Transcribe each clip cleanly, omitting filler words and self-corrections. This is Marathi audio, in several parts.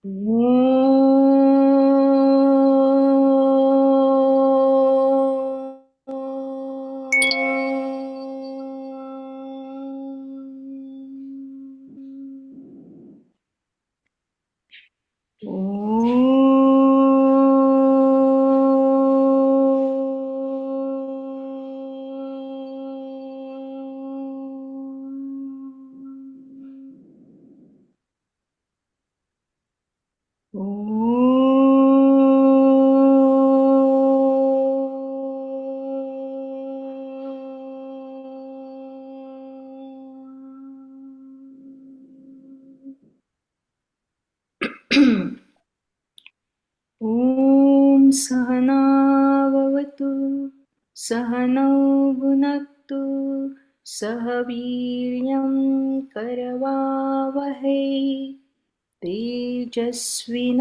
ॐ सहना भवतु सहनौ भुनक्तु सह वीर्यं करवावहै तेजस्विनावधीतमस्तु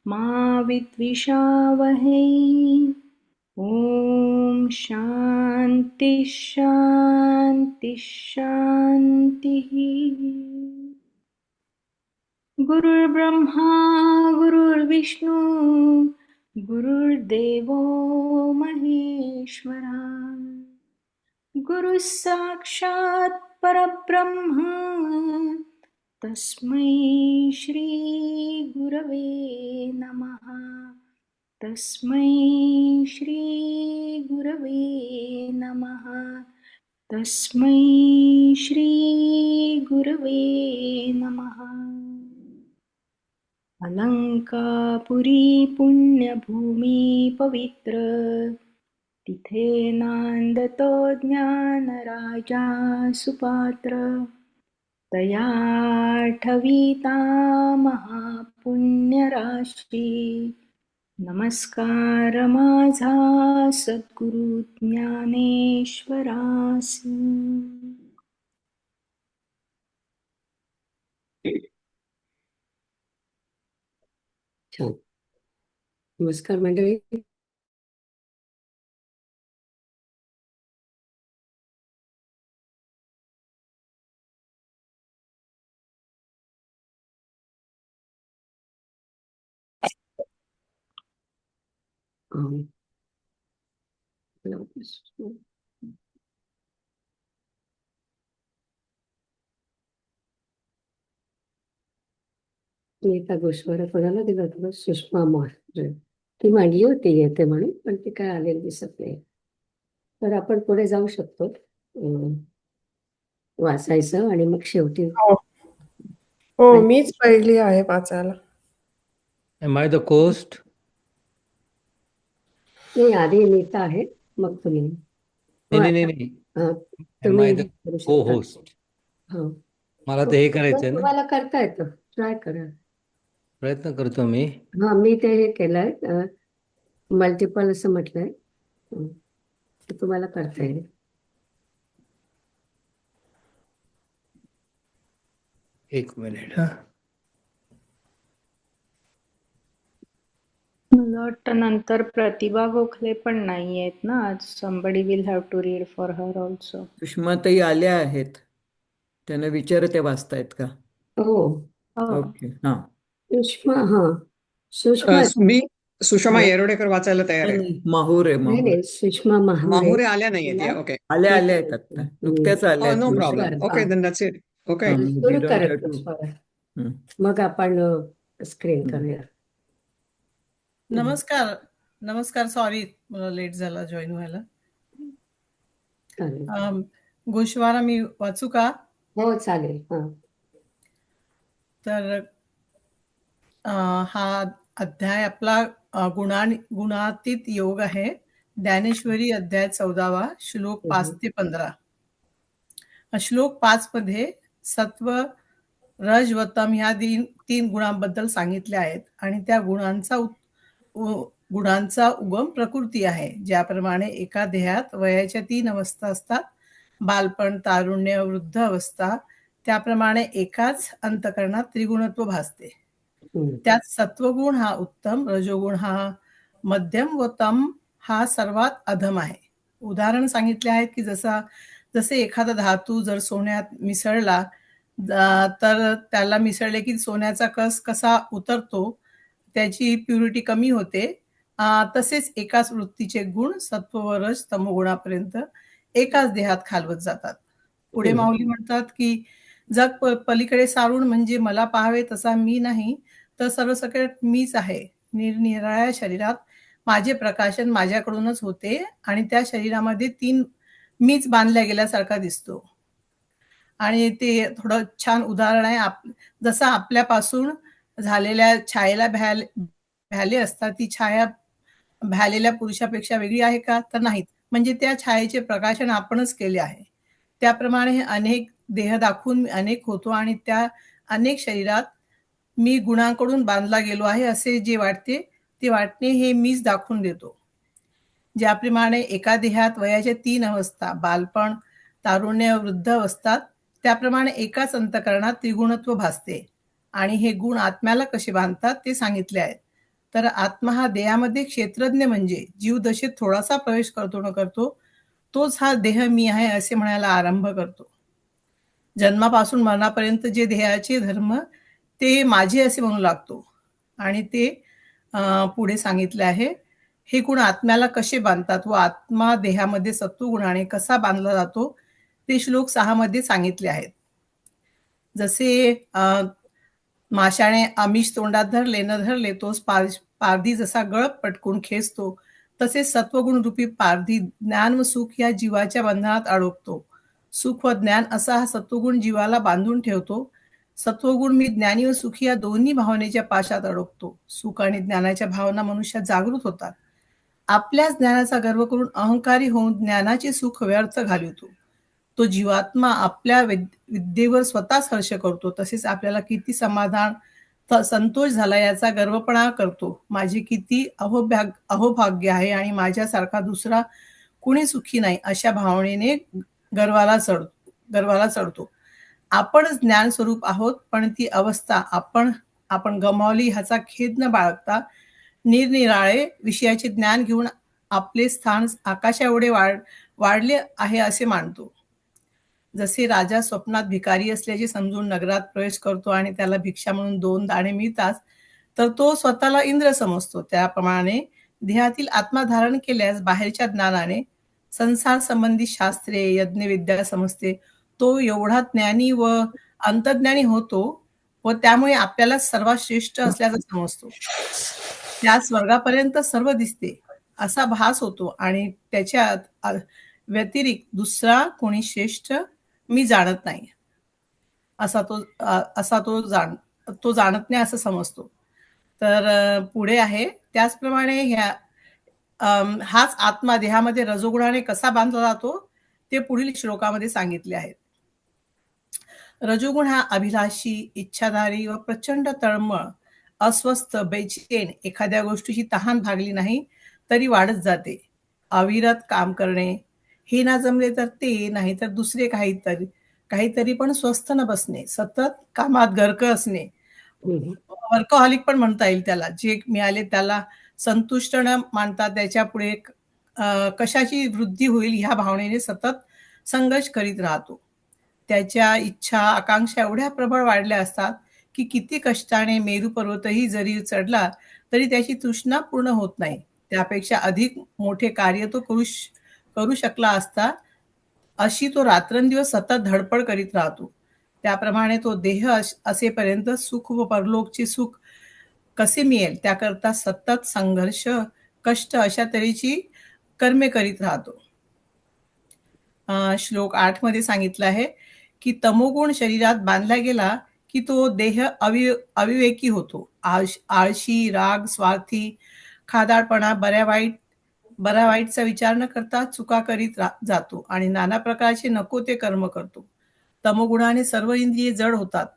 मा विद्विषावहै। ॐ शान्ति शान्ति शान्तिः। गुरुर्ब्रह्मा गुरुर्विष्णु गुरुर्देवो महेश्वरा गुरुः साक्षात् परब्रह्म तस्मै श्री गुरवे नमः। तस्मै श्री गुरवे नमः। तस्मै श्री गुरवे नमः। अलंकापुरी पुण्यभूमी पवित्र तिथे नांदतो ज्ञानराजा सुपात्र तया ठविता महापुण्यराशी नमस्कार माझा सद्गुरु ज्ञानेश्वरासी। नमस्कार मंडळी. मी एका गोष्टीवर कोणाला दिलं होतं, सुषमा मोरे. ती मांडली होती येते म्हणून, पण ती काय आलेली दिसत नाही. तर आपण पुढे जाऊ शकतो वाचायचं आणि मग शेवटी. हो मीच पहिली आहे वाचायला. Am I the host? नाही, आधी नीता आहे मग तुम्ही. नाही. Am I the co-host? हो, मला ते हे करायचंय ना, तुम्हाला करता येतं, ट्राय करा. प्रयत्न करतो मी. हा, मी ते हे केलंय, मल्टिपल असं म्हटलंय, तुम्हाला करता येईल. एक मिनिट. हा, मला वाटतं नंतर प्रतिभा गोखले पण नाही आहेत ना आज. somebody will have to read for her also. सुषमाताई आल्या आहेत, त्यांना विचारते वाचतायत का? हो, ओके. हा, सुषमा. हा, सुषमा. मी सुषमा येरोडेकर वाचायला तयार आहे. माहुरे नाही, सुषमा माहुरे आल्या नाहीये. ओके, आल्या आहेत आता, नुकत्याच आल्या. No problem. Okay, then that's it. Okay, सुरू करा, मग आपण स्क्रीन करूया. नमस्कार. सॉरी, मला लेट झाला जॉईन व्हायला. गोषवारा मी वाचू का? हो, चालेल. तर हा अध्याय आपला गुणातीत योग आहे. ज्ञानेश्वरी अध्याय 14, श्लोक 5 ते 15. श्लोक 5 मध्ये सत्व, रज व तम ह्या 3 गुणांबद्दल सांगितले आहेत आणि त्या गुणांचा उगम प्रकृती आहे. ज्याप्रमाणे एका देहात वयाच्या 3 अवस्था असतात, बालपण, तारुण्य, वृद्ध अवस्था, त्याप्रमाणे एकाच अंतःकरणात त्रिगुणत्व भासते. त्यात सत्वगुण हा उत्तम, रजोगुण हा मध्यम व तम हा सर्वात अधम आहे. उदाहरण सांगितले आहेत की जसे एखादा धातू जर सोन्यात मिसळला तर त्याला मिसळले की सोन्याचा कस कसा उतरतो, त्याची प्युरिटी कमी होते. तसेच एकाच वृत्तीचे गुण सत्व व रज तमोगुणापर्यंत एकाच देहात खालवत जातात. पुढे हम्म. माऊली म्हणतात की जग पलीकडे सारून म्हणजे मला पाहावे तसा मी नाही, तर सर्वसकट मीच आहे. निरनिराळ्या शरीरात माझे प्रकाशन माझ्याकडूनच होते आणि त्या शरीरामध्ये 3 मीच बांधल्या गेल्यासारखा दिसतो. आणि ते थोडं छान उदाहरण आहे. जसं आपल्यापासून झालेल्या छायेला भ्याले असतात, ती छाया भ्यालेल्या पुरुषापेक्षा वेगळी आहे का? तर नाहीत. म्हणजे त्या छायेचे प्रकाशन आपणच केले आहे. त्याप्रमाणे हे अनेक देह दाखवून मी अनेक होतो आणि त्या अनेक शरीरात मी गुणांकडून बांधला गेलो आहे असे जे वाटते, ते वाटणे हे मीच दाखवून देतो. ज्याप्रमाणे एका देहात वयाच्या 3 अवस्था बालपण, तारुण्य, वृद्ध असतात, त्याप्रमाणे एकाच अंतःकरणात त्रिगुणत्व भासते आणि हे गुण आत्म्याला कसे बांधतात ते सांगितले आहे. तर आत्मा हा देहामध्ये क्षेत्रज्ञ म्हणजे जीवदशेत थोडासा प्रवेश करतो न करतो, तोच हा देह मी आहे असे म्हणायला आरंभ करतो. जन्मापासून मरणापर्यंत जे देहाचे धर्म ते माझे असे म्हणू लागतो आणि ते पुढे सांगितले आहे. हे गुण आत्म्याला कसे बांधतात व आत्मा देहामध्ये सत्वगुणाने कसा बांधला जातो ते श्लोक 6 मध्ये सांगितले आहेत. जसे माशाने आमिष तोंडात धरले न धरले तोच पारधी जसा गळप पटकून खेचतो, तसेच सत्वगुण रूपी पारधी ज्ञान व सुख या जीवाच्या बंधनात अडकतो. सुख व ज्ञान असा हा सत्वगुण जीवाला बांधून ठेवतो. सत्वगुण मी ज्ञानी व सुखी या दोन्ही भावनेच्या पाशात अडकतो. सुख आणि ज्ञानाच्या भावना मनुष्यात जागृत होतात. आपल्याच ज्ञानाचा गर्व करून अहंकारी होऊन ज्ञानाचे सुख व्यर्थ घालवितो. तो जीवात्मा आपल्या विद्येवर स्वतःच हर्ष करतो. तसेच आपल्याला किती समाधान संतोष झाला याचा गर्वपणा करतो. माझे किती अहोभाग्य आहे आणि माझ्यासारखा दुसरा कुणी सुखी नाही अशा भावनेने गर्वाला चढतो. आपणच ज्ञान स्वरूप आहोत, पण ती अवस्था आपण गमावली ह्याचा खेद न बाळगता निरनिराळे विषयाचे ज्ञान घेऊन आपले स्थान आकाशा एवढे वाढले आहे असे मानतो. जसे राजा स्वप्नात भिकारी असल्याचे समजून नगरात प्रवेश करतो आणि त्याला भिक्षा म्हणून 2 दाणे मिळतात, तर तो स्वतःला इंद्र समजतो. त्याप्रमाणे देहातील आत्मा धारण केल्यास बाहेरच्या ज्ञानाने संसार संबंधी शास्त्रे यज्ञविद्या समजते. तो एवढा ज्ञानी व अंतर्ज्ञानी होतो व त्यामुळे आपल्याला सर्वात श्रेष्ठ असल्याचं समजतो. त्या स्वर्गापर्यंत सर्व दिसते असा भास होतो आणि त्याच्या व्यतिरिक्त दुसरा कोणी श्रेष्ठ मी जाणत नाही असा तो जाणत नाही असं समजतो. तर पुढे आहे त्याचप्रमाणे हाच आत्मा देहामध्ये रजोगुणाने कसा बांधला जातो ते पुढील श्लोकामध्ये सांगितले आहे. रजोगुण हा अभिलाषी, इच्छाधारी व प्रचंड तळमळ, अस्वस्थ, बेचैन, एखाद्या गोष्टीची तहान भागली नाही तरी वाढत जाते. अविरत काम करणे, हे ना जमले तर ते, नाही तर दुसरे काहीतरी पण स्वस्थ न बसणे, सतत कामात गर्क असणे, वर्कहॉलिक पण म्हणता येईल त्याला. जे मिळाले त्याला संतुष्ट न मानता त्याच्या पुढे कशाची वृद्धी होईल ह्या भावनेने सतत संघर्ष करीत राहतो. त्याच्या इच्छा आकांक्षा एवढ्या प्रबळ वाढल्या असतात की किती कष्टाने मेरू पर्वतही जरी चढला तरी त्याची तृष्णा पूर्ण होत नाही. त्यापेक्षा अधिक मोठे कार्य तो करू शकला असता अशी तो रात्रंदिवस सतत धडपड करीत राहतो. त्याप्रमाणे तो देह असेपर्यंत सुख व परलोकचे सुख कसे मिळेल त्याकरता सतत संघर्ष, कष्ट अशा तऱ्हेची कर्मे करीत राहतो. श्लोक 8 मध्ये सांगितलं आहे की तमोगुण शरीरात बांधला गेला की तो देह अविवेकी होतो. आळशी, राग, स्वार्थी, खादाडपणा, बऱ्या वाईटचा विचार न करता चुका करीत जातो आणि नाना प्रकारचे नको ते कर्म करतो. तमोगुणाने सर्व इंद्रिये जड होतात.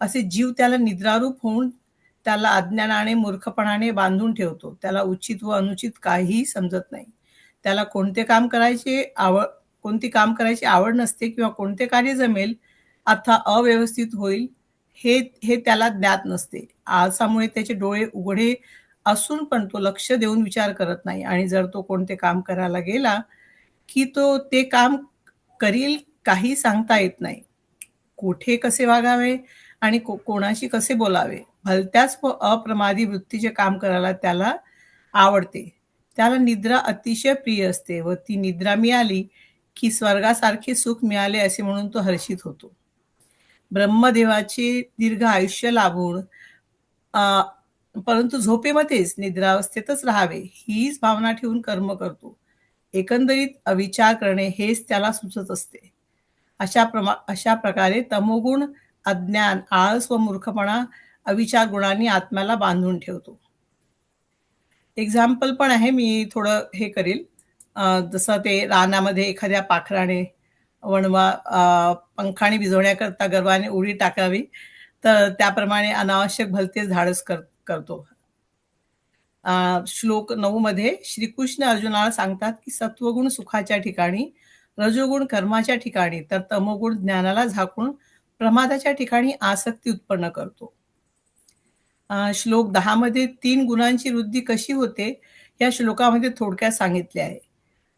असे जीव त्याला निद्रारूप होऊन त्याला अज्ञानाने मूर्खपणाने बांधून ठेवतो. त्याला उचित व अनुचित काहीही समजत नाही. त्याला कोणती काम करायची आवड नसते किंवा कोणते कार्य जमेल अथवा अव्यवस्थित होईल हे त्याला ज्ञात नसते. आळसामुळे त्याचे डोळे उघडे असून पण तो लक्ष देऊन विचार करत नाही आणि जर तो कोणते काम करायला गेला की तो ते काम करील काही सांगता येत नाही. कोठे कसे वागावे आणि कोणाशी कसे बोलावे, भलत्याच व अप्रमादी वृत्तीचे काम करायला त्याला आवडते. त्याला निद्रा अतिशय प्रिय असते व ती निद्रा मिळाली की स्वर्गासारखे सुख मिळाले असे म्हणून तो हर्षित होतो. ब्रह्मदेवाचे दीर्घ आयुष्य लाभून परंतु झोपेमध्येच निद्रावस्थेतच राहावे हीच भावना ठेवून कर्म करतो. एकंदरीत अविचार करणे हेच त्याला सुचत असते. अशा प्रकारे तमोगुण अज्ञान, आळस व मूर्खपणा अविचार गुणांनी आत्म्याला बांधून ठेवतो. एक्झाम्पल पण आहे, मी थोडं हे करील. जसं ते रानामध्ये एखाद्या पाखराने पंखाने भिजवण्याकरता गर्वाने उडी टाकावी, तर त्याप्रमाणे अनावश्यक भलतेच धाडस करतो. श्लोक 9 मध्ये श्रीकृष्ण अर्जुनाला सांगतात की सत्वगुण सुखाच्या ठिकाणी, रजोगुण कर्माच्या ठिकाणी, तर तमोगुण ज्ञानाला झाकून प्रमादाच्या ठिकाणी आसक्ती उत्पन्न करतो. श्लोक 10 मध्ये 3 गुणांची वृद्धी कशी होते या श्लोकामध्ये थोडक्यात सांगितले आहे.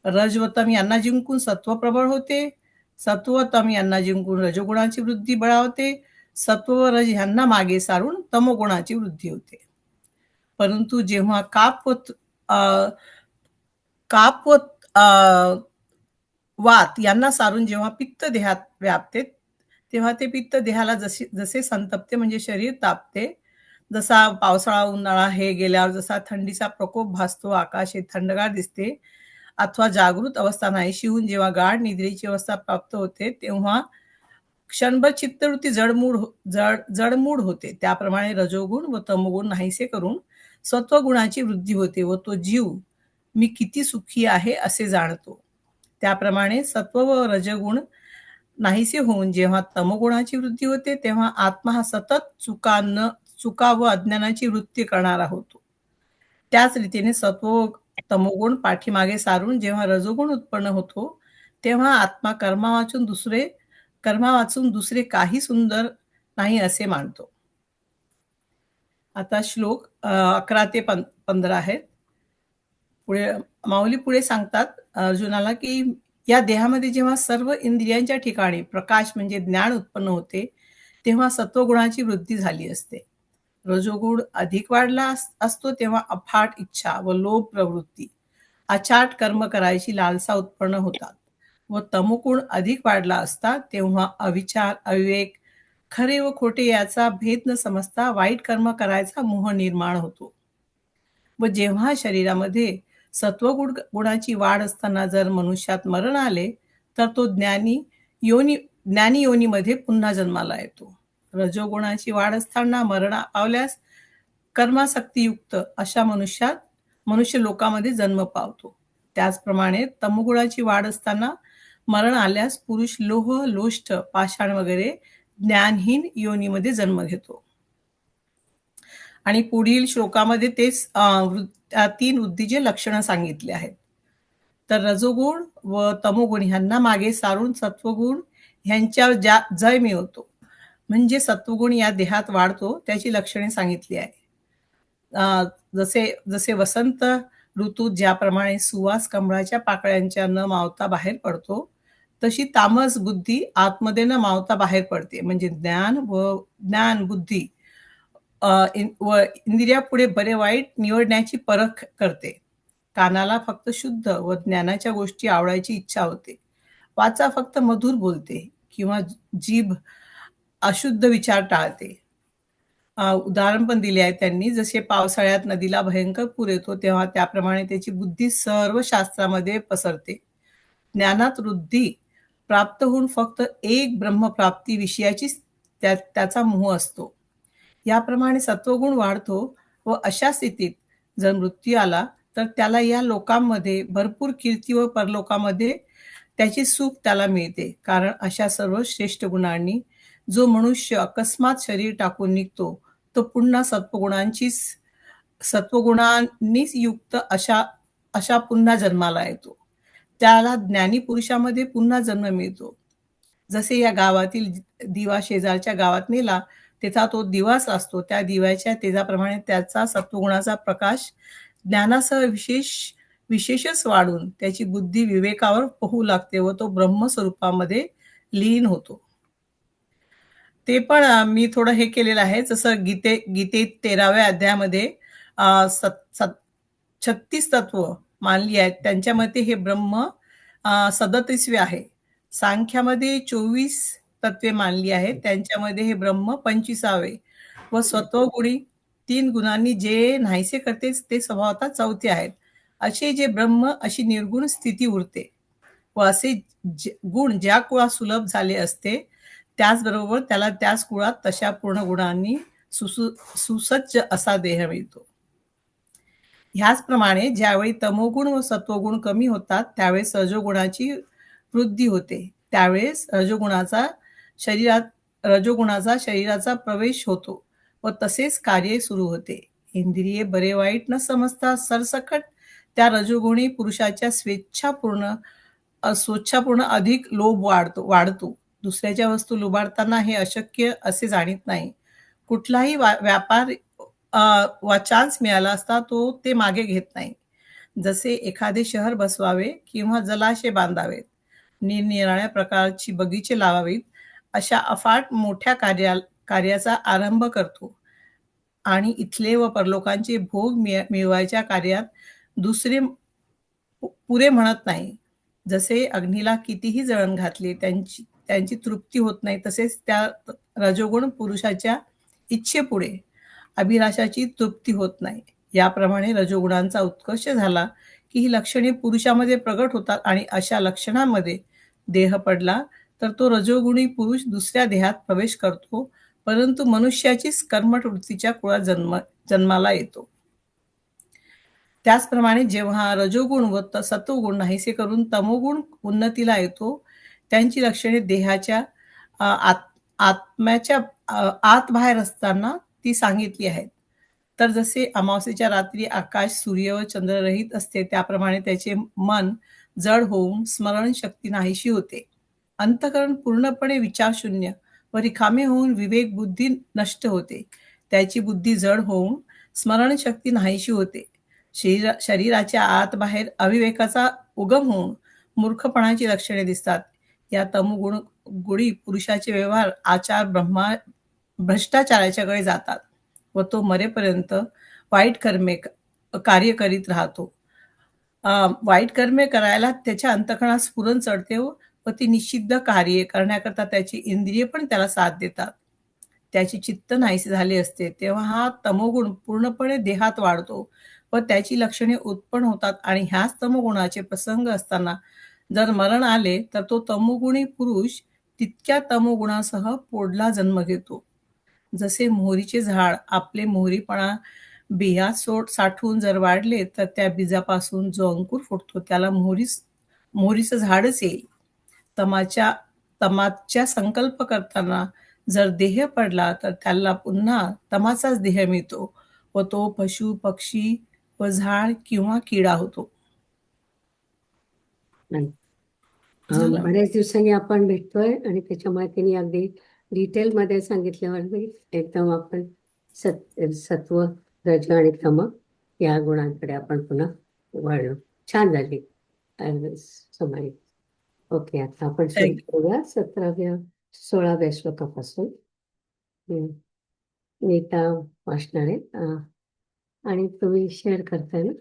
रज व तम यांना जिंकून सत्व प्रबळ होते, सत्व व तम यांना जिंकून रजोगुणाची वृद्धी बळावते, सत्व व रज यांना मागे सारून तमोगुणाची वृद्धी होते. परंतु जेव्हा काप व वात यांना सारून जेव्हा पित्त देहात व्यापते, तेव्हा ते पित्त देहाला जसे संतप्ते म्हणजे शरीर तापते. जसा पावसाळा उन्हाळा हे गेल्यावर जसा थंडीचा प्रकोप भासतो, आकाश हे थंडगार दिसते, अथवा जागृत अवस्था नाहीशी होऊन जेव्हा गाढ निद्रेची अवस्था प्राप्त होते, तेव्हा क्षणभर चित्तवृत्ती जडमूड होते. त्याप्रमाणे रजोगुण व तमोगुण नाहीसे करून सत्वगुणाची वृद्धी होते व तो जीव मी किती सुखी आहे असे जाणतो. त्याप्रमाणे सत्व व रजगुण नाहीसे होऊन जेव्हा तमोगुणाची वृद्धी होते, तेव्हा आत्मा हा सतत चुका व अज्ञानाची वृत्ती करणारा होतो. त्याच रीतीने सत्व व तमोगुण पाठीमागे सारून जेव्हा रजोगुण उत्पन्न होतो, तेव्हा आत्मा कर्मा वाचून दुसरे काही सुंदर नाही असे मानतो. आता श्लोक 11 ते 15 आहेत. माऊली पुढे सांगतात अर्जुनाला की या देहामध्ये जेव्हा सर्व इंद्रियांच्या ठिकाणी प्रकाश म्हणजे ज्ञान उत्पन्न होते, तेव्हा सत्वगुणाची वृद्धी झाली असते. रजोगुण अधिक वाढला असतो तेव्हा अफाट इच्छा व लोभ प्रवृत्ती, अचाट कर्म करायची लालसा उत्पन्न होतात. व तमोगुण अधिक वाढला असता तेव्हा अविचार, अविवेक, खरे व खोटे याचा भेद न समजता वाईट कर्म करायचा मोह निर्माण होतो. व जेव्हा शरीरामध्ये सत्वगुण गुणाची वाढ असताना जर मनुष्यात मरण आले, तर तो ज्ञानी योनीमध्ये पुन्हा जन्माला येतो. रजोगुणाची वाढ असताना मरण पावल्यास कर्मासक्तीयुक्त अशा मनुष्य लोकामध्ये जन्म पावतो. त्याचप्रमाणे तमोगुणाची वाढ असताना मरण आल्यास पुरुष लोह, लोष्ठ, पाषाण वगैरे ज्ञानहीन योनीमध्ये जन्म घेतो. आणि पुढील श्लोकामध्ये तेच 3 वृद्धीचे लक्षणं सांगितले आहेत. तर रजोगुण व तमोगुण ह्यांना मागे सारून सत्वगुण ह्यांच्यावर जय मिळवतो, म्हणजे सत्वगुण या देहात वाढतो, त्याची लक्षणे सांगितली आहे. जसे वसंत ऋतूत ज्याप्रमाणे सुवास कमळाच्या पाकळ्यांच्या न मावता बाहेर पडतो, तशी तामस बुद्धी आतमध्ये न मावता बाहेर पडते, म्हणजे ज्ञान बुद्धी व इंद्रियापुढे बरे वाईट निवडण्याची परख करते. कानाला फक्त शुद्ध व ज्ञानाच्या गोष्टी आवडायची इच्छा होते. वाचा फक्त मधुर बोलते किंवा जीभ अशुद्ध विचार टाळते. उदाहरण पण दिले आहे त्यांनी. जसे पावसाळ्यात नदीला भयंकर पूर येतो, तेव्हा त्याप्रमाणे त्याची बुद्धी सर्व शास्त्रामध्ये पसरते. ज्ञानात वृद्धी प्राप्त होऊन फक्त एक ब्रह्मप्राप्ती विषयाचीच त्याचा मोह असतो. याप्रमाणे सत्वगुण वाढतो व अशा स्थितीत जर मृत्यू आला तर त्याला या लोकांमध्ये भरपूर कीर्ती व परलोकामध्ये त्याची सुख त्याला मिळते. कारण अशा सर्व श्रेष्ठ गुणांनी जो मनुष्य अकस्मात शरीर टाकून निघतो, तो पुन्हा सत्वगुणांनीच युक्त अशा पुन्हा जन्माला येतो. त्याला ज्ञानी पुरुषामध्ये पुन्हा जन्म मिळतो. जसे या गावातील दिवा शेजारच्या गावात नेला तेथा तो दिवाच असतो, त्या दिव्याच्या तेजाप्रमाणे त्याचा सत्वगुणाचा प्रकाश ज्ञानासह विशेषच वाढून त्याची बुद्धी विवेकावर पोहू लागते व तो ब्रह्मस्वरूपामध्ये लीन होतो. ते पण मी थोडं हे केलेलं आहे. जसं गीतेत 13व्या अध्यायामध्ये 36 तत्व मानली आहेत. त्यांच्या मते हे ब्रह्म 37वे आहे. सांख्यामध्ये 24 तत्वे मानली आहेत. त्यांच्यामध्ये हे ब्रह्म 25वे व सत्वगुणी 3 गुणांनी जे नाहीसे करते ते स्वभावतः 4थे आहेत. असे जे ब्रह्म अशी निर्गुण स्थिती उरते व असे गुण ज्या कुळात सुलभ झाले असते त्याचबरोबर त्याला त्याच कुळात तशा पूर्ण गुणांनी सुसज्ज असा देह मिळतो. ह्याचप्रमाणे ज्यावेळी तमोगुण व सत्वगुण कमी होतात त्यावेळेस रजोगुणाची वृद्धी होते. त्यावेळेस रजोगुणाचा शरीराचा प्रवेश होतो व तसेच कार्य सुरू होते. इंद्रिये बरे वाईट न समजता सरसकट त्या रजोगुणी पुरुषाच्या स्वच्छापूर्ण अधिक लोभ वाढतो. दुसऱ्याच्या वस्तू लुबाडताना हे अशक्य असे जाणीत नाही. कुठलाही व्यापार वा चान्स मिळाला असता तो ते मागे घेत नाही. जसे एखादे शहर बसवावे किंवा जलाशय बांधावेत, निरनिराळ्या प्रकारची बगीचे लावावीत, अशा अफाट मोठ्या कार्याचा आरंभ करतो आणि इथले व परलोकांचे भोग मिळवायच्या कार्यात दुसरे पुरे म्हणत नाही. जसे अग्नीला कितीही जळण घातले त्यांची तृप्ती होत नाही, तसेच त्या रजोगुण पुरुषाच्या इच्छेपुढे अभिलाषाची तृप्ती होत नाही. याप्रमाणे रजोगुणांचा उत्कर्ष झाला की ही लक्षणे पुरुषामध्ये प्रगट होतात आणि अशा लक्षणांमध्ये देह पडला तर तो रजोगुणी पुरुष दुसऱ्या देहात प्रवेश करतो, परंतु मनुष्याचीच कर्मठ वृत्तीच्या कुळात जन्माला येतो. त्याचप्रमाणे जेव्हा रजोगुण व सत्वगुण नाहीसे करून तमोगुण उन्नतीला येतो, त्यांची लक्षणे देहाच्या आत्म्याच्या आत बाहेर असताना ती सांगितली आहेत. तर जसे अमावास्येच्या रात्री आकाश सूर्य व चंद्ररहित असते त्याप्रमाणे त्याचे मन जड होऊन स्मरणशक्ती नाहीशी होते. अंतःकरण पूर्णपणे विचारशून्य व रिकामे होऊन विवेक बुद्धी नष्ट होते. त्याची बुद्धी जड होऊन स्मरणशक्ती नाहीशी होते. शरीराच्या आत बाहेर अविवेकाचा उगम होऊन मूर्खपणाची लक्षणे दिसतात. या तमोगुणी पुरुषाचे व्यवहार आचार भ्रष्टाचाराच्याकडे जातात व तो मरेपर्यंत वाईट कार्य करीत राहतो. वाईट कर्मे करायला त्याच्या अंतःकरणात स्फुरण चढते व ती निषिद्ध कार्ये करण्याकरता त्याची इंद्रिये पण त्याला साथ देतात. त्याची चित्त नाहीसे झाले असते तेव्हा हा तमोगुण पूर्णपणे देहात वाढतो व त्याची लक्षणे उत्पन्न होतात आणि ह्याच तमोगुणाचे प्रसंग असताना जर मरण आले तर तो तमोगुणी पुरुष तितक्या तमोगुणासह पोडला जन्म घेतो. जसे मोहरीचे झाड आपले मोहरीपणा बिया साठवून जर वाढले तर त्या बीजापासून जो अंकुर फुटतो त्याला मोहरीचं झाडच येईल. तमाचा संकल्प करताना जर देह पडला तर त्याला पुन्हा तमाचाच देह मिळतो व तो पशु पक्षी व झाड किंवा किडा होतो. झालं. बऱ्याच दिवसांनी आपण भेटतोय आणि त्याच्यामुळे त्यांनी अगदी डिटेलमध्ये सांगितल्यावर एकदम आपण सत्व रज आणि तम या गुणांकडे आपण पुन्हा वळलो. छान झाली समाई. ओके, आता आपण सुरू करूया 16व्या श्लोकापासून. नीता वाचणार आहे आणि तुम्ही शेअर करताय ना.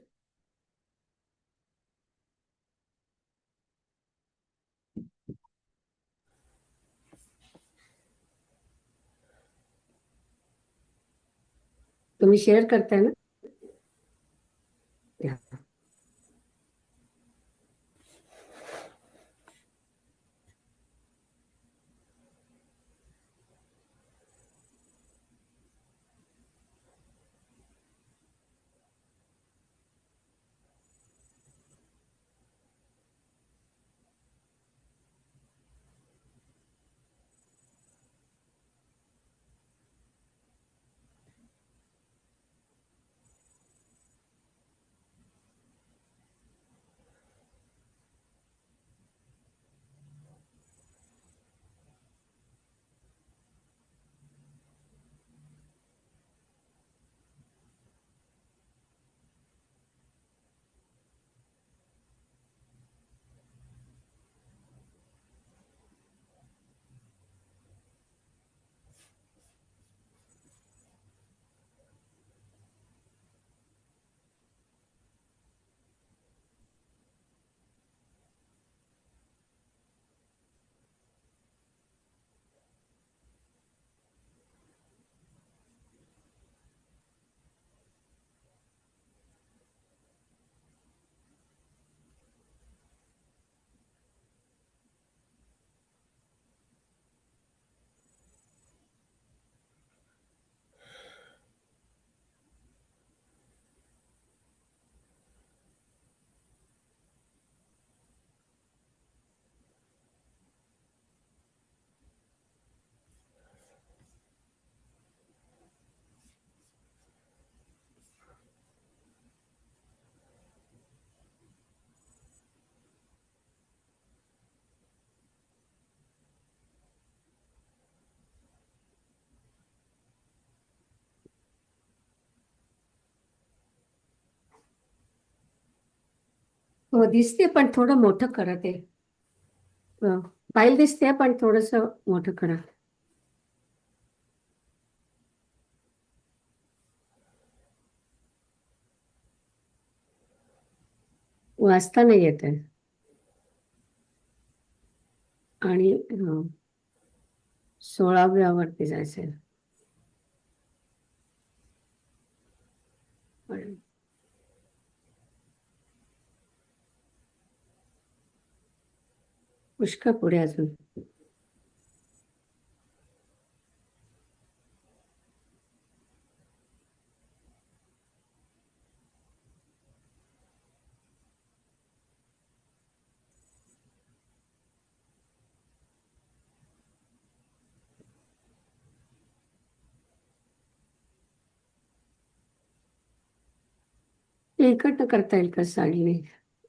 तुम्ही शेअर करताय ना. हो दिसते पण थोडं मोठं करा ते. फाईल दिसते पण थोडस मोठं करा. वाचता नाही येत आहे. आणि 16व्यावरती जायचंय. पुष्कळ पुढे अजून. ते इकडनं करता येईल का साडीने?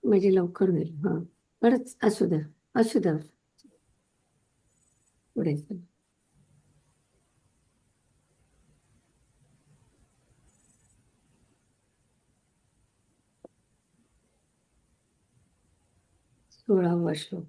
म्हणजे लवकर होईल. हा बरंच असू द्या, असू द्या. पुढे चला. सोळावा श्लोक.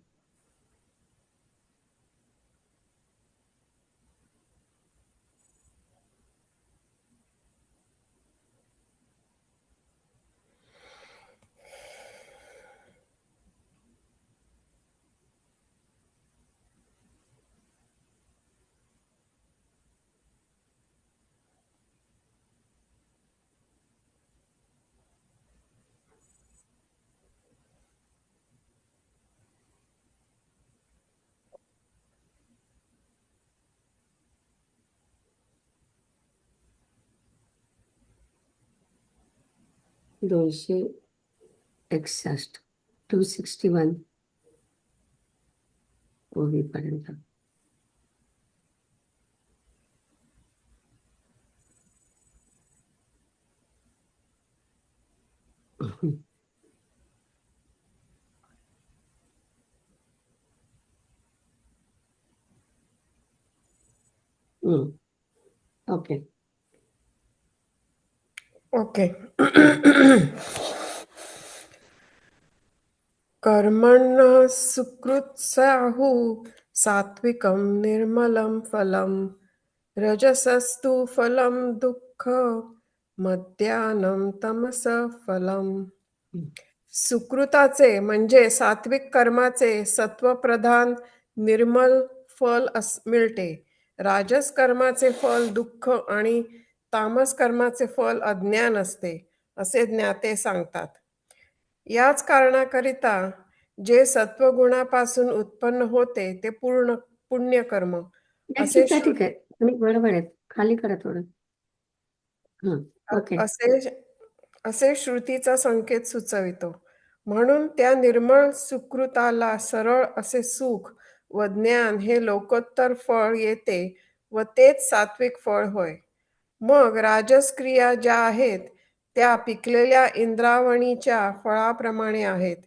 दोनशे 61 261 ओळीपर्यंत. ओके. ओके. कर्मण्यः सुकृत्साहु सात्विकं निर्मलं फलं रजसस्तु फलं दुःख मध्यानं तमसः फलम्. सुकृताचे म्हणजे सात्विक कर्माचे सत्वप्रधान निर्मल फल मिळते. राजस कर्माचे फल दुःख आणि तामस कर्माचे फल अज्ञान असते असे ज्ञाते सांगतात. याच कारणाकरिता जे सत्वगुणापासून उत्पन्न होते ते पूर्ण पुण्यकर्म असे ठीक आहे, ठीक आहे. तुम्ही बरोबर आहेत. खाली करा थोडं. ओके. असे श्रुतीचा संकेत सुचवितो. म्हणून त्या निर्मळ सुकृताला सरळ असे सुख व ज्ञान हे लोकोत्तर फळ येते व तेच सात्विक फळ होय. मग राजस क्रिया ज्या आहेत त्या पिकलेल्या इंद्रावणीच्या फळाप्रमाणे आहेत.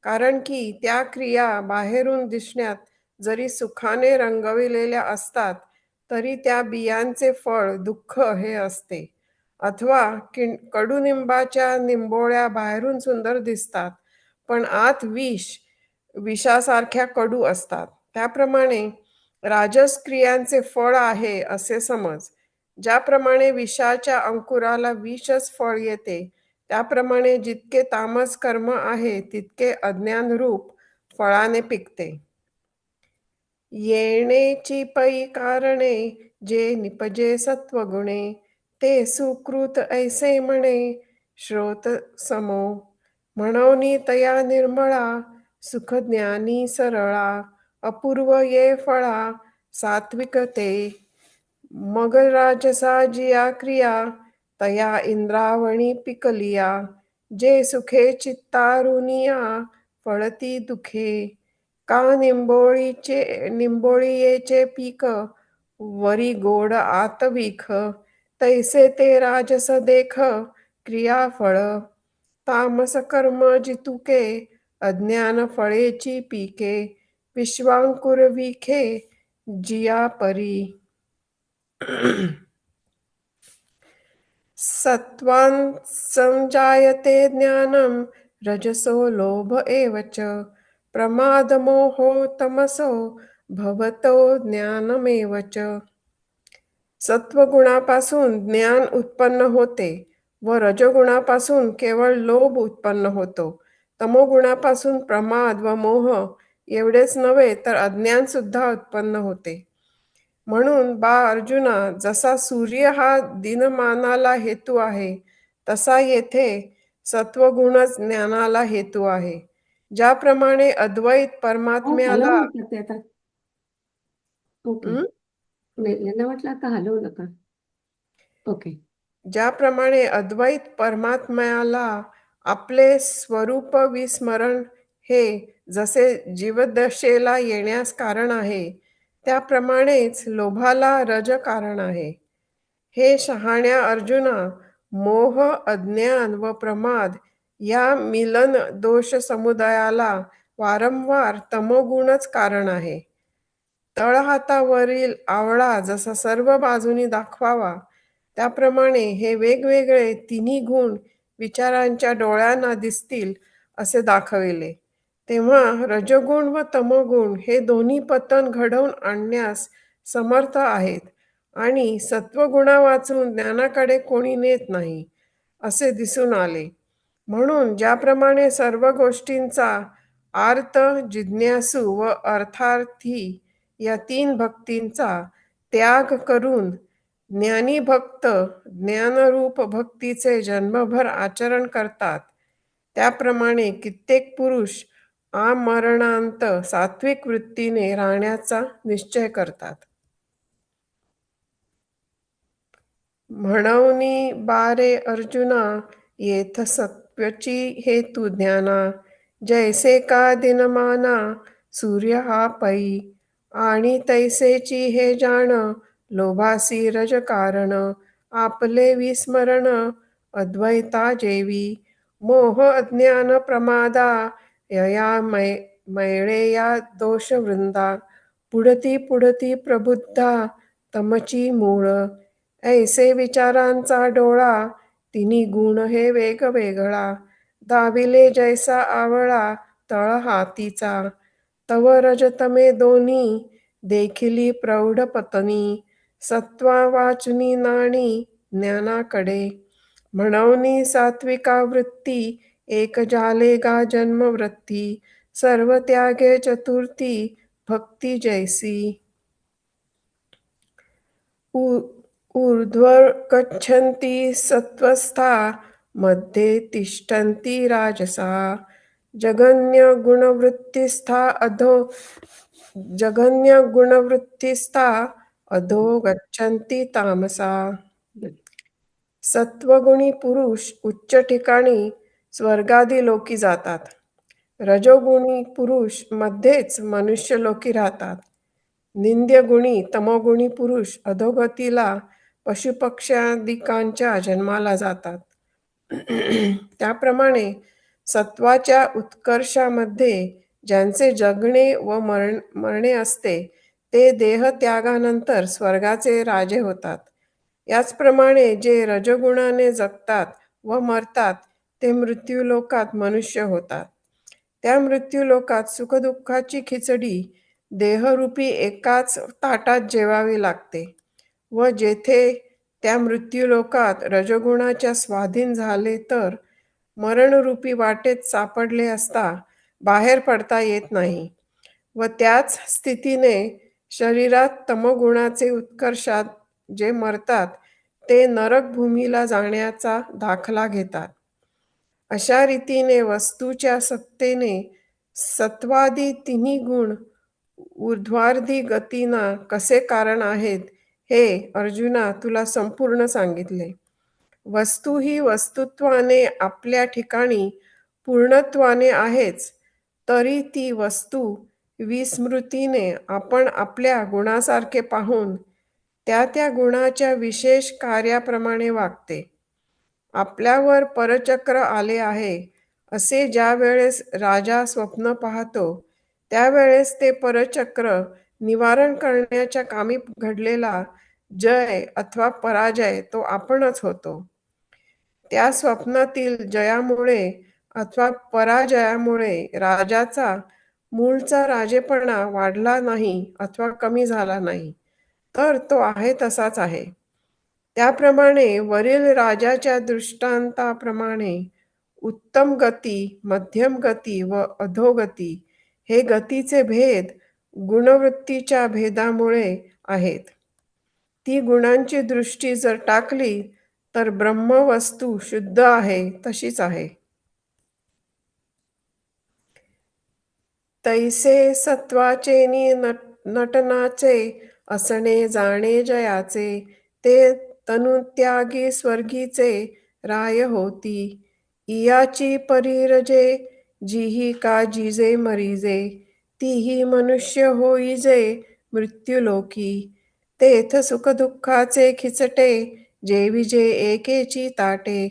कारण की त्या क्रिया बाहेरून दिसण्यात जरी सुखाने रंगविलेल्या असतात तरी त्या बियांचे फळ दुःख हे असते. अथवा कडुनिंबाच्या निंबोळ्या बाहेरून सुंदर दिसतात पण आत विषासारख्या कडू असतात. त्याप्रमाणे राजस क्रियांचे फळ आहे असे समज. ज्याप्रमाणे विषाच्या अंकुराला विषच फळ येते त्याप्रमाणे जितके तामस कर्म आहे तितके अज्ञान रूप फळाने पिकते. येणेची पै कारणे जे निपजे सत्वगुणे ते सुकृत ऐसे म्हणे श्रोत समो. म्हणोनी तया निर्मळा सुखज्ञानी सरळा अपूर्व ये फळा सात्विक ते. मग राजसा जिया क्रिया तया इंद्रावणी पिकलिया जे सुखे चित्तारुनिया फळती दुखे. का निंबोळीयेचे पीक वरी गोड आत विख तैसे ते राजस देख क्रियाफळ. तामस कर्म जितुके अज्ञान फळेची पीके विश्वांकुर विखे जिया परी. सत्वान् संजायते ज्ञानं रजसो लोभ एव च प्रमादमोहो तमसो भवतो ज्ञानमेव च. सत्वगुणापासून ज्ञान उत्पन्न होते व रजोगुणापासून केवळ लोभ उत्पन्न होतो. तमोगुणापासून प्रमाद व मोह एवढेच नव्हे तर अज्ञान सुद्धा उत्पन्न होते. म्हणून बा अर्जुना, जसा सूर्य हा दिनमानाला हेतू आहे, तसा येथे सत्वगुणच ज्ञानाला हेतू आहे. ज्याप्रमाणे अद्वैत हो, परमात्म्याला हलवू नका ते आता. ओके. हं? नाही, यांना वाटलं आता हलवू नका. ओके. ज्याप्रमाणे अद्वैत परमात्म्याला आपले स्वरूप विस्मरण हे जसे जीवदशेला येण्यास कारण आहे, त्याप्रमाणेच लोभाला रज कारण आहे. हे शहाण्या अर्जुना, मोह, अज्ञान व प्रमाद या मिलन दोष समुदायाला वारंवार तमोगुणच कारण आहे. तळहातावरील आवळा जसा सर्व बाजूनी दाखवावा, त्याप्रमाणे हे वेगवेगळे तिन्ही गुण विचारांच्या डोळ्यांना दिसतील असे दाखविले. तेव्हा रजोगुण व तमोगुण हे दोन्ही पतन घडवून आणण्यास समर्थ आहेत आणि सत्वगुणा वाचून ज्ञानाकडे कोणी नेत नाही असे दिसून आले. म्हणून ज्याप्रमाणे सर्व गोष्टींचा आर्त, जिज्ञासू व अर्थार्थी या तीन भक्तींचा त्याग करून ज्ञानी भक्त ज्ञानरूप भक्तीचे जन्मभर आचरण करतात, त्याप्रमाणे कित्येक पुरुष आमरणांत सात्विक वृत्तीने राहण्याचा निश्चय करतात. म्हणूनी बारे अर्जुना, येथ सत्वची हेतू ज्ञाना, जैसे का दिनमाना सूर्य हा पै, आणि तैसेची हे जाण लोभासी रज कारण, आपले विस्मरण अद्वैता जेवी, मोह अज्ञान प्रमादा यया मैळे या दोष वृंदा, पुढती पुढती प्रबुद्धा तमची मूळ, ऐसे विचारांचा डोळा तिन्ही गुण हे वेगवेगळा, दाविले जैसा आवळा तळ हातीचा, तव रजतमे दोन्ही देखिली प्रौढ पतनी, सत्वा वाचुनी नाणी ज्ञानाकडे, म्हणूनी सात्विका वृत्ती एक झाले गा जन्मवृत्ती, सर्व त्यागे चतुर्थी भक्ती जैसी, ऊर्ध्वर गच्छन्ति सत्वस्था मध्ये तिष्ठन्ति राजसा, जगन्य गुणवृत्तिस्था अधो गच्छन्ति तामसा. सत्वगुणी पुरुष उच्च ठिकाणी स्वर्गादी लोकी जातात. रजोगुणी पुरुष मध्येच मनुष्य लोकी राहतात. निंद्य गुणी तमोगुणी पुरुष अधोगतीला पशुपक्ष्यादिकांच्या जन्माला जातात. त्याप्रमाणे सत्वाच्या उत्कर्षामध्ये ज्यांचे जगणे व मरणे असते, ते देहत्यागानंतर स्वर्गाचे राजे होतात. याचप्रमाणे जे रजोगुणाने जगतात व मरतात, ते मृत्यूलोकात मनुष्य होतात. त्या मृत्यूलोकात सुखदुःखाची खिचडी देहरूपी एकाच ताटात जेवावी लागते व जेथे त्या मृत्यूलोकात रजोगुणाच्या स्वाधीन झाले तर मरणरूपी वाटेत सापडले असता बाहेर पडता येत नाही व त्याच स्थितीने शरीरात तमोगुणाचे उत्कर्षात जे मरतात ते नरक भूमीला जाण्याचा दाखला घेतात. अशा रीतीने वस्तूच्या सत्तेने सत्वादी तिन्ही गुण ऊर्ध्वार्धी गतींना कसे कारण आहेत हे अर्जुना तुला संपूर्ण सांगितले. वस्तू ही वस्तुत्वाने आपल्या ठिकाणी पूर्णत्वाने आहेच, तरी ती वस्तू विस्मृतीने आपण आपल्या गुणासारखे पाहून त्या त्या गुणाच्या विशेष कार्याप्रमाणे वागते. आपल्यावर परचक्र आले आहे असे ज्या वेळेस राजा स्वप्न पाहतो, त्यावेळेस ते परचक्र निवारण करण्याच्या कामी घडलेला जय अथवा पराजय तो आपणच होतो. त्या स्वप्नातील जयामुळे अथवा पराजयामुळे राजाचा मूळचा राजेपणा वाढला नाही अथवा कमी झाला नाही, तर तो आहे तसाच आहे. त्याप्रमाणे वरील राजाच्या दृष्टांताप्रमाणे उत्तम गती, मध्यम गती व अधोगती हे गतीचे भेद गुणवृत्तीच्या भेदामुळे आहेत. ती गुणांची दृष्टी जर टाकली तर ब्रह्मवस्तू शुद्ध आहे तशीच आहे. तैसे सत्वाचेनी नटनाचे असणे जाणे जयाचे, ते तनुत्यागी स्वर्गीचे राय होती. इयाची परीरजे जिही का जिजे मरीजे, तीही मनुष्य होईजे मृत्युलोकी. तेथ सुखदुःखाचे खिचटे जेविजे एकेची ताटे,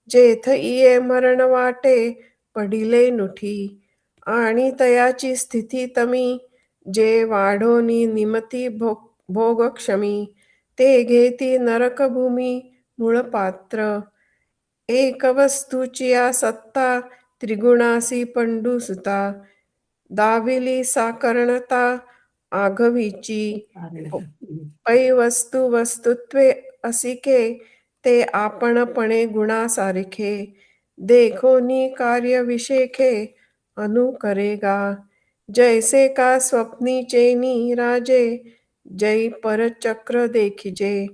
जेथ इये मरण वाटे पडिले नुठी. आणि तयाची स्थिती तमी जे वाढोनी निमती भोगक्षमी, ते घेती नरकभूमी मूळपात्र. एक वस्तूचिया सत्ता त्रिगुणासी पंडुसुता, दाविली साकरणता आघवीची. पै वस्तू वस्तुत्वे असिके, ते आपणपणे गुणासारिखे. देखोनी कार्य विशेखे अनुकरेगा. जैसे का स्वप्नीचेनी राजे, जै परचक्र देखिजे,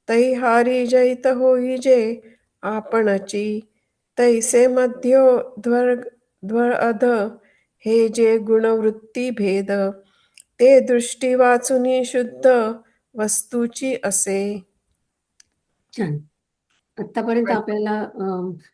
तै हारी जैत होईजे आपणची. तैसे मध्यो ध्वर अध, हे जे गुणवृत्ती भेद, ते दृष्टी वाचुनी शुद्ध वस्तूची असे. छान. आतापर्यंत आपल्याला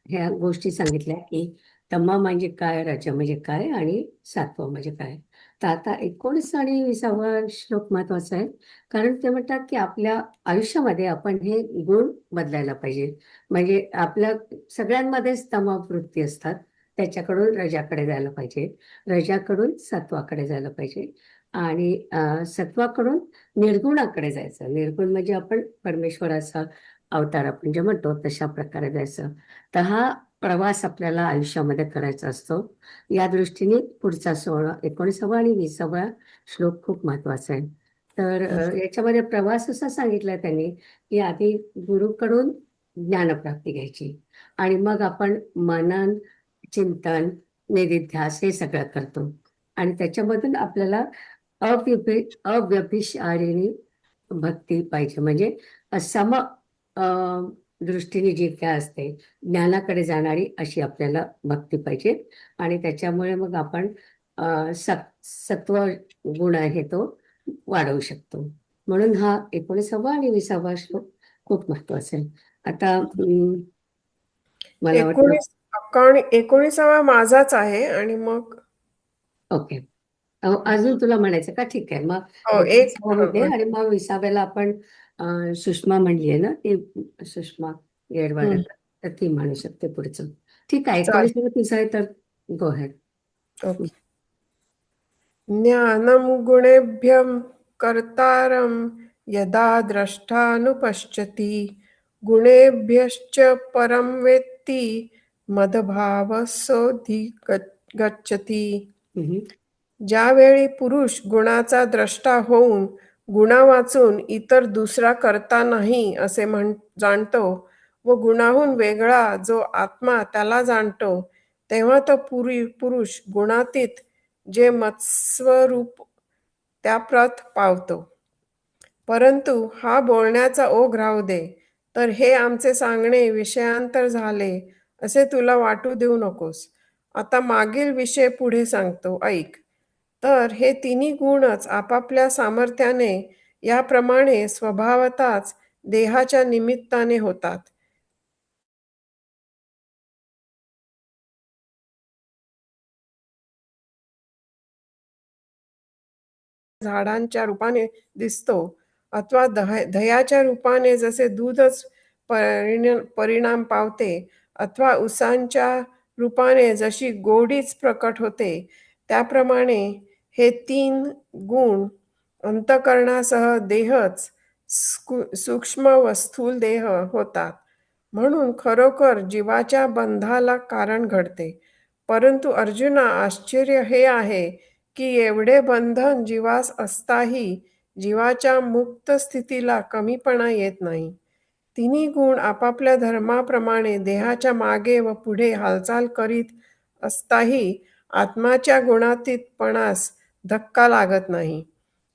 ह्या गोष्टी सांगितल्या की तमा म्हणजे काय, रज म्हणजे काय आणि सात्व म्हणजे काय. तर आता 19 आणि 20वा श्लोक महत्वाचा आहे, कारण ते म्हणतात की आपल्या आयुष्यामध्ये आपण हे गुण बदलायला पाहिजे. म्हणजे आपल्या सगळ्यांमध्येच तमवृत्ती असतात, त्याच्याकडून रजाकडे जायला पाहिजे, रजाकडून सत्वाकडे जायला पाहिजे आणि सत्वाकडून निर्गुणाकडे जायचं. निर्गुण म्हणजे आपण परमेश्वराचा अवतार आपण जे म्हणतो तशा प्रकारे जायचं. तर हा प्रवास आपल्याला आयुष्यामध्ये करायचा असतो. या दृष्टीने पुढचा 19वा आणि 20वा श्लोक खूप महत्वाचा आहे. तर याच्यामध्ये प्रवास असा सांगितला त्यांनी की आधी गुरुकडून ज्ञानप्राप्ती घ्यायची आणि मग आपण मनन, चिंतन, निधिध्यास हे सगळं करतो आणि त्याच्यामधून आपल्याला अव्यभिचारिणी भक्ती पाहिजे. म्हणजे सम दृष्टीने जी काय असते ज्ञानाकडे जाणारी अशी आपल्याला भक्ती पाहिजे आणि त्याच्यामुळे मग आपण सत्व गुण आहे तो वाढवू शकतो. म्हणून हा 19वा आणि 20वा श्लोक खूप महत्वाचा आहे. आता मला वाटतं 19वा माझाच आहे आणि मग ओके, अजून तुला म्हणायचं का? ठीक आहे, मग हो, 19वा होते आणि मग 20व्याला आपण सुषमा म्हणली आहे ना, ती सुषमा येडवाडकर, तर ती म्हणू शकते पुढचं. ठीक आहे, 19वा तुझं आहे तर गो हेड. ओके. ज्ञानम गुणेभ्यं कर्तारं यदा द्रष्टानुपश्यति, गुणेभ्यश्च परं वेत्ति मदभावसोऽधिगच्छति. ज्यावेळी पुरुष गुणाचा द्रष्टा होऊन गुणा वाचून इतर दुसरा करता नाही असे जाणतो व गुणाहून वेगळा जो आत्मा त्याला जाणतो, तेव्हा तो पुरुष गुणातीत जे मत्स्वरूप त्याप्रत पावतो. परंतु हा बोलण्याचा ओघ राहू दे, तर हे आमचे सांगणे विषयांतर झाले असे तुला वाटू देऊ नकोस. आता मागील विषय पुढे सांगतो, ऐक. तर हे तिन्ही गुणच आपापल्या सामर्थ्याने याप्रमाणे स्वभावताच देहाच्या निमित्ताने होतात. झाडांच्या रूपाने दिसतो अथवा दह्याच्या रूपाने जसे दूधच परिणाम पावते अथवा उसांच्या रूपाने जशी गोडीच प्रकट होते, त्याप्रमाणे हे 3 गुण अंतःकरणासह देहच सूक्ष्म व स्थूल देह होतात. म्हणून खरोखर जीवाच्या बंधाला कारण घडते. परंतु अर्जुना, आश्चर्य हे आहे की एवढे बंधन जीवास असताही जीवाच्या मुक्त स्थितीला कमीपणा येत नाही. तिन्ही गुण आपापल्या धर्माप्रमाणे देहाच्या मागे व पुढे हालचाल करीत असताही आत्माच्या गुणातीतपणास धक्का लागत नाही.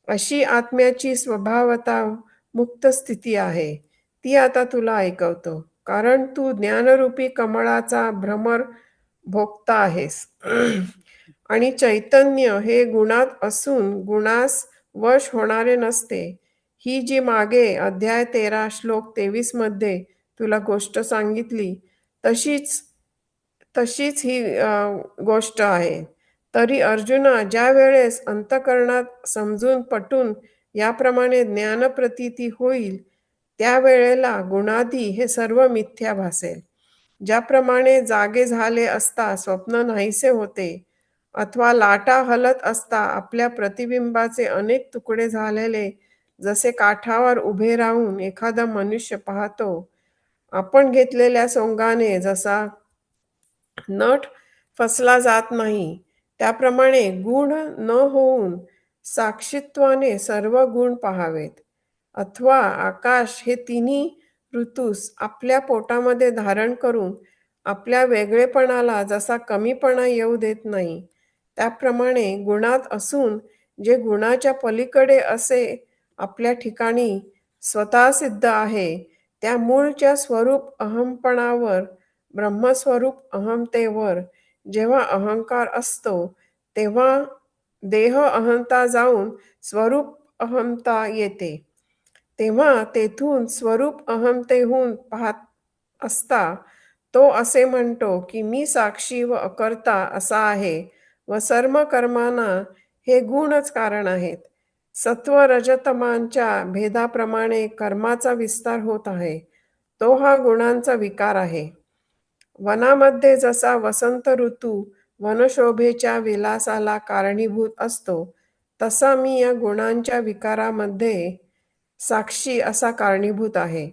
अशी आत्म्याची स्वभावता मुक्त स्थिती आहे. ती आता तुला ऐकवतो, कारण तू ज्ञानरूपी कमळाचा भ्रमर भोगता आहेस. आणि चैतन्य हे गुणात असून गुणास वश होणारे नसते. ही जी मागे अध्याय 13 श्लोक 23 मध्ये तुला गोष्ट सांगितली तशीच ही गोष्ट आहे. तरी अर्जुना, ज्या वेळेस अंतःकरणात समजून पटून याप्रमाणे ज्ञानप्रतीती होईल, त्यावेळेला गुणादी हे सर्व मिथ्या भासेल. ज्याप्रमाणे जागे झाले असता स्वप्न नाहीसे होते, अथवा लाटा हलत असता आपल्या प्रतिबिंबाचे अनेक तुकडे झालेले जसे काठावर उभे राहून एखादा मनुष्य पाहतो, आपण घेतलेल्या सोंगाने जसा नट फसला जात नाही, त्याप्रमाणे गुण न होऊन साक्षीत्वाने सर्व गुण पाहावेत. अथवा आकाश हे तिन्ही ऋतूस आपल्या पोटामध्ये धारण करून आपल्या वेगळेपणाला जसा कमीपणा येऊ देत नाही, त्याप्रमाणे गुणात असून जे गुणाच्या पलीकडे असे आपल्या ठिकाणी स्वतः सिद्ध आहे, त्या मूळच्या स्वरूप अहमपणावर, ब्रह्मस्वरूप अहमतेवर जेव्हा अहंकार असतो, तेव्हा देह अहंता जाऊन स्वरूप अहमता येते. तेव्हा तेथून स्वरूप अहमतेहून पाहत असता तो असे म्हणतो की मी साक्षी व अकर्ता असा आहे व सर्व कर्मांना हे गुणच कारण आहेत. सत्व रजतमांच्या भेदाप्रमाणे कर्माचा विस्तार होत आहे, तो हा गुणांचा विकार आहे. वनामध्ये जसा वसंत ऋतू वनशोभेच्या विलासाला कारणीभूत असतो, तसा मी या गुणांच्या विकारामध्ये साक्षी असा कारणीभूत आहे.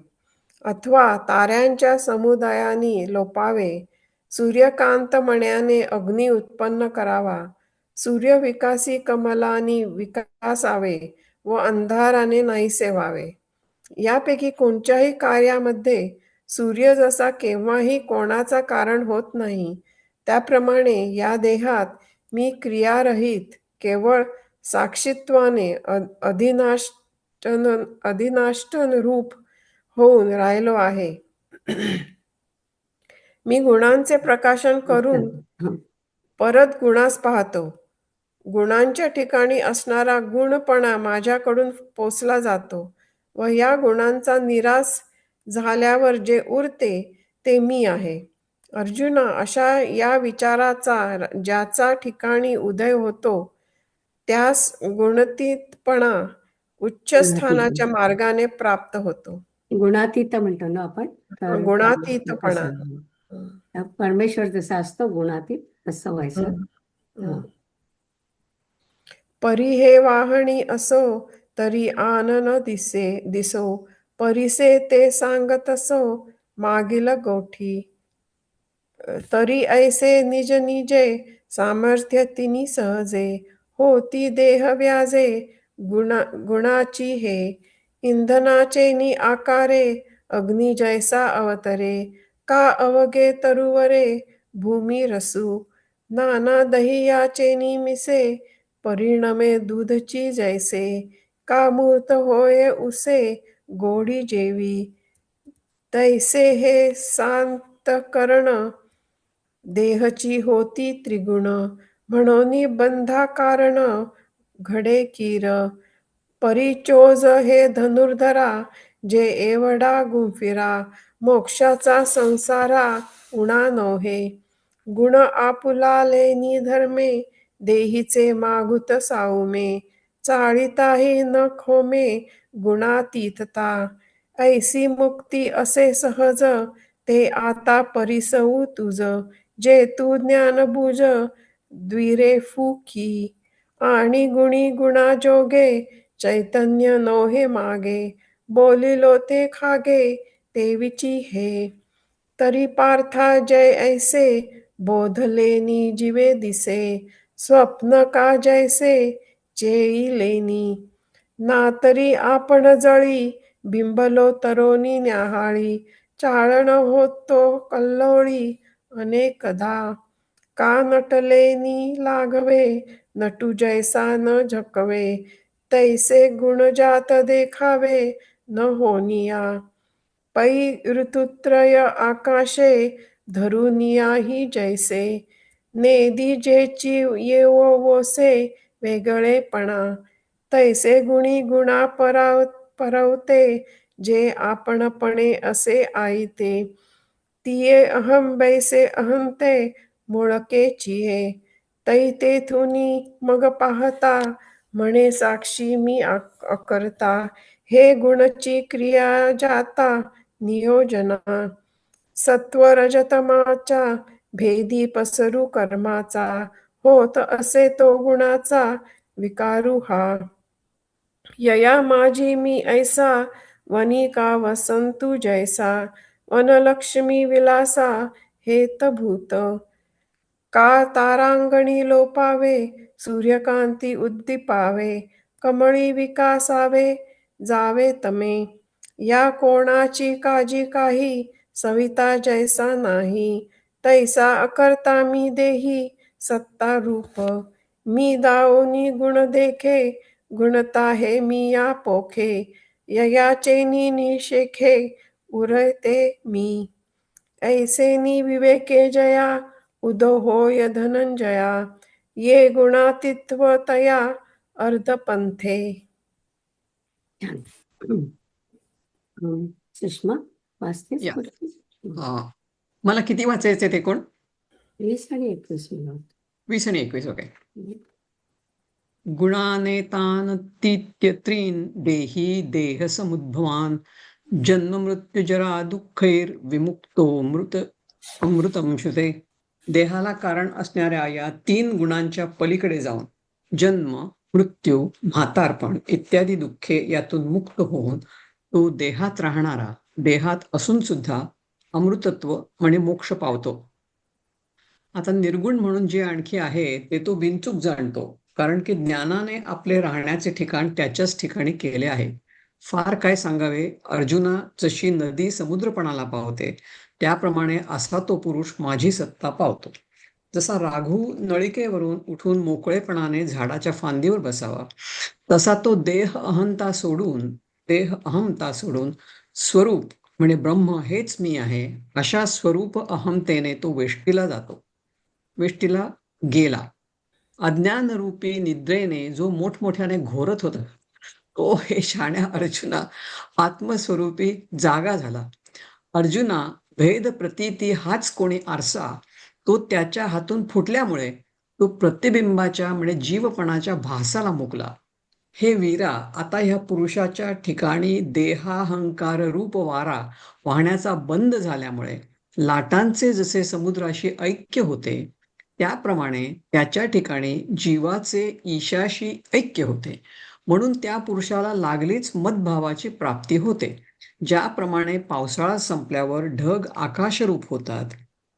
अथवा ताऱ्यांच्या समुदायाने लोपावे, सूर्यकांत मण्याने अग्नी उत्पन्न करावा, सूर्यविकासी कमलानी विकासावे व अंधाराने नाहीसे व्हावे. यापैकी कोणत्याही कार्यामध्ये सूर्य जसा केव्हाही कोणाचा कारण होत नाही, त्याप्रमाणे या देहात मी क्रियारहित केवळ साक्षीत्वाने अधिनाष्टन रूप होऊन राहिलो आहे. मी गुणांचे प्रकाशन करून परत गुणास पाहतो. गुणांच्या ठिकाणी असणारा गुणपणा माझ्याकडून पोचला जातो व या गुणांचा निराश झाल्यावर जे उरते ते मी आहे. अर्जुना, अशा या विचाराचा ज्याचा ठिकाणी उदय होतो, त्यास गुणातीतपणा उच्च स्थानाच्या मार्गाने प्राप्त होतो. गुणातीत म्हणतो ना आपण, तर गुणातीतपणा. परमेश्वर जसा असतो गुणातीत तसं व्हायचं. परी हे वाहणी असो तरी आन न दिसो, परीसे ते सांगतसो मागील गोठी. तरी ऐसे निज निजे सामर्थ्य तिनी सहजे, होती देह व्याजे गुणाची हे. इंधनाचे नि आकारे अग्नी जैसा अवतरे, का अवगे तरुवरे भूमी रसू. नाना दहियाचे निमिसे परिणमे दूधची जैसे, का मूर्त होय उसे गोडी जेवी. तैसे हे सांतकरण देहची होती त्रिगुण, म्हणून बंधा कारण घडे कीर. परिचोज हे धनुर्धरा जे एवढा गुंफिरा, मोक्षाचा संसारा उणा नोहे. गुण आपुलाले निधर्मे देहीचे मागुत साऊमे, चाळीताही न खोमे गुणातीतता. ऐसी मुक्ती असे सहज ते आता परिसवू तुझ, जे तू ज्ञान बुज द्विरे फुकी. आणि गुणी गुणाजोगे चैतन्य नोहे मागे, बोलिलो ते खागे तेविची हे. तरी पार्था जय ऐसे बोधलेनी जीवे दिसे, स्वप्न का जैसे चेईलेनी. ना तरी आपण जळी, बिंबलो तरोनी न्याहाळी, चाळण होतो कल्लोळी अनेकदा. का नटलेनी लागवे, नटू जैसा न झकवे, तैसे गुण जात देखावे न होनिया. पै ऋतुत्रय आकाशे, धरुनियाही जैसे, नेदी जेची येवोसे वेगळेपणा, तैसे गुणी गुणा परवते, जे आपणपणे असे आईते. तिये अहम बैसे अहंते, मुळकेचिये, तै तेथुनी मग पाहता, म्हणे साक्षी मी अकर्ता. हे गुणची क्रिया जाता नियोजना, सत्व रजतमाच्या भेदी पसरू कर्माचा, होत असे तो गुणाचा विकारू हा. यया माझी मी ऐसा, वनी का वसंतू जैसा, वनलक्ष्मी विलासा हेतभूत. का तारांगणी लोपावे, सूर्यकांती उद्दीपावे, कमळी विकासावे जावे तमे. या कोणाची काजी काही, सविता जैसा नाही, तैसा अकर्ता मी देही सत्ता रूप. मी दाओनी गुण देखे, गुणता हे मी या पोखे, ययाचेनी निशेखे उरते मी. ऐसेनी विवेके जया, उदो होय धनंजया, ये गुणातीत्व तया अर्धपंथे. छान. सुषमा, वाचतेस या. पुढची? मला किती वाचायचे ते कोण? 20 आणि 21 मिनिट. 20 आणि 21. ओके. गुणानेतान तीत्यत्रीन देही देह समुद्भवान, जन्म मृत्यू जरा दुःखैर विमुक्तो अमृतम शुते. देहाला कारण असणाऱ्या या 3 गुणांच्या पलीकडे जाऊन जन्म, मृत्यू, म्हातारपण इत्यादी दुःखे यातून मुक्त होऊन तो देहात राहणारा, देहात असून सुद्धा अमृतत्व म्हणजे मोक्ष पावतो. आता निर्गुण म्हणून जे आणखी आहे ते तो बिनचूक जाणतो, कारण की ज्ञानाने आपले राहण्याचे ठिकाण त्याच्याच ठिकाणी केले आहे. फार काय सांगावे, अर्जुना जशी नदी समुद्रपणाला पावते त्याप्रमाणे असा तो पुरुष माझी सत्ता पावतो. जसा राघू नळिकेवरून उठून मोकळेपणाने झाडाच्या फांदीवर बसावा, तसा तो देह अहंता सोडून स्वरूप म्हणजे ब्रह्म हेच मी आहे अशा स्वरूप अहमतेने तो वेष्टीला गेला. अज्ञानरूपी निद्रेने जो मोठमोठ्याने घोरत होता तो हे शाण्या अर्जुना आत्मस्वरूपी जागा झाला. अर्जुना, भेद प्रतीती हाच कोणी आरसा, तो त्याच्या हातून फुटल्यामुळे तो प्रतिबिंबाच्या म्हणजे जीवपणाच्या भासाला मुकला. हे वीरा, आता ह्या पुरुषाच्या ठिकाणी देहाहंकार रूप वारा वाहण्याचा बंद झाल्यामुळे लाटांचे जसे समुद्राशी ऐक्य होते त्याप्रमाणे त्याच्या ठिकाणी जीवाचे ईशाशी ऐक्य होते. म्हणून त्या पुरुषाला लागलीच मदभावाची प्राप्ती होते. ज्याप्रमाणे पावसाळा संपल्यावर ढग आकाशरूप होतात,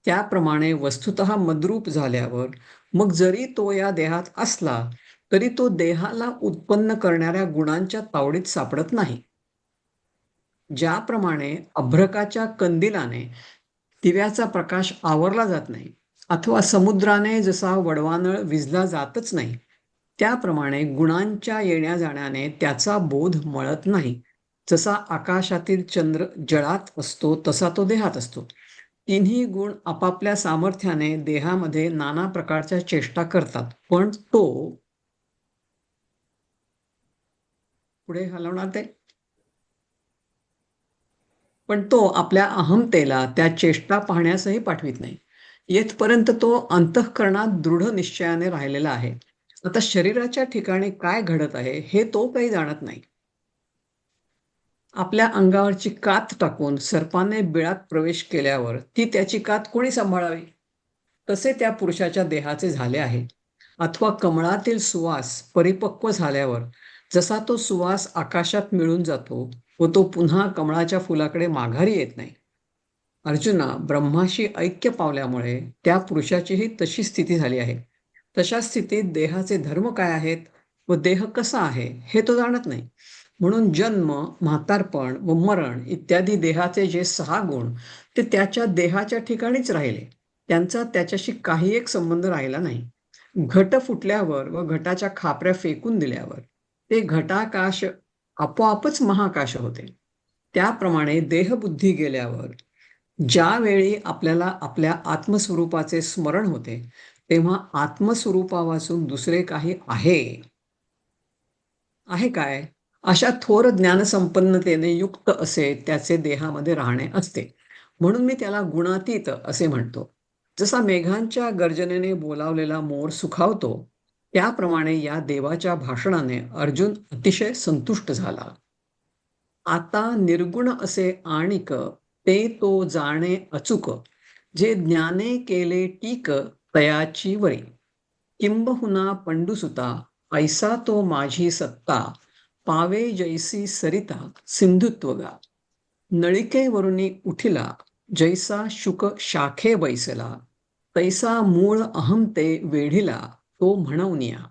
त्याप्रमाणे वस्तुतः मद्रूप झाल्यावर मग जरी तो या देहात असला तरी तो देहाला उत्पन्न करणाऱ्या गुणांच्या तावडीत सापडत नाही. ज्याप्रमाणे अभ्रकाच्या कंदिलाने दिव्याचा प्रकाश आवरला जात नाही अथवा समुद्राने जसा वडवानळ विझला जातच नाही, त्याप्रमाणे गुणांच्या येण्या जाण्याने त्याचा बोध मळत नाही. जसा आकाशातील चंद्र जळात असतो तसा तो देहात असतो. तिन्ही गुण आपापल्या सामर्थ्याने देहामध्ये नाना प्रकारच्या चेष्टा करतात, पण तो पुढे हलवणार ते पण तो आपल्या अहमतेला त्या चेष्टा पाहण्यासही पाठवित नाही. येथपर्यंत तो अंतःकरणात दृढ निश्चयाने राहिलेला आहे. आता शरीराच्या ठिकाणी काय घडत आहे हे तो काही जाणत नाही. आपल्या अंगावरची कात टाकून सर्पाने बिळात प्रवेश केल्यावर ती त्याची कात कोणी सांभाळावी, तसे त्या पुरुषाच्या देहाचे झाले आहे. अथवा कमळातील सुवास परिपक्व झाल्यावर जसा तो सुवास आकाशात मिळून जातो व तो पुन्हा कमळाच्या फुलाकडे माघारी येत नाही, अर्जुना, ब्रह्माशी ऐक्य पावल्यामुळे त्या पुरुषाचीही तशी स्थिती झाली आहे. तशा स्थितीत देहाचे धर्म काय आहेत व देह कसा आहे हे तो जाणत नाही. म्हणून जन्म, म्हातारपण व मरण इत्यादी देहाचे जे 6 गुण ते त्याच्या देहाच्या ठिकाणीच राहिले. त्यांचा त्याच्याशी काही एक संबंध राहिला नाही. घट फुटल्यावर व घटाच्या खापऱ्या फेकून दिल्यावर ते घटाकाश आपोआपच महाकाश होते. त्याप्रमाणे देहबुद्धी गेल्यावर ज्यावेळी आपल्याला आपल्या आत्मस्वरूपाचे स्मरण होते तेव्हा आत्मस्वरूपापासून दुसरे काही आहे काय? अशा थोर ज्ञानसंपन्नतेने युक्त असे त्याचे देहामध्ये राहणे असते. म्हणून मी त्याला गुणातीत असे म्हणतो. जसा मेघांच्या गर्जनेने बोलावलेला मोर सुखावतो, त्याप्रमाणे या देवाच्या भाषणाने अर्जुन अतिशय संतुष्ट झाला. आता निर्गुण असे आणिक ते तो जाणे अचूक, जे ज्ञाने केले टीक तयाची वरी. किंबहुना पंडुसुता, ऐसा तो माझी सत्ता, पावे जैसी सरिता सिंधुत्वगा. नळिकेवरुनी उठिला, जैसा शुक शाखे बैसला, तैसा मूळ अहम ते वेढिला तो म्हणवनिया.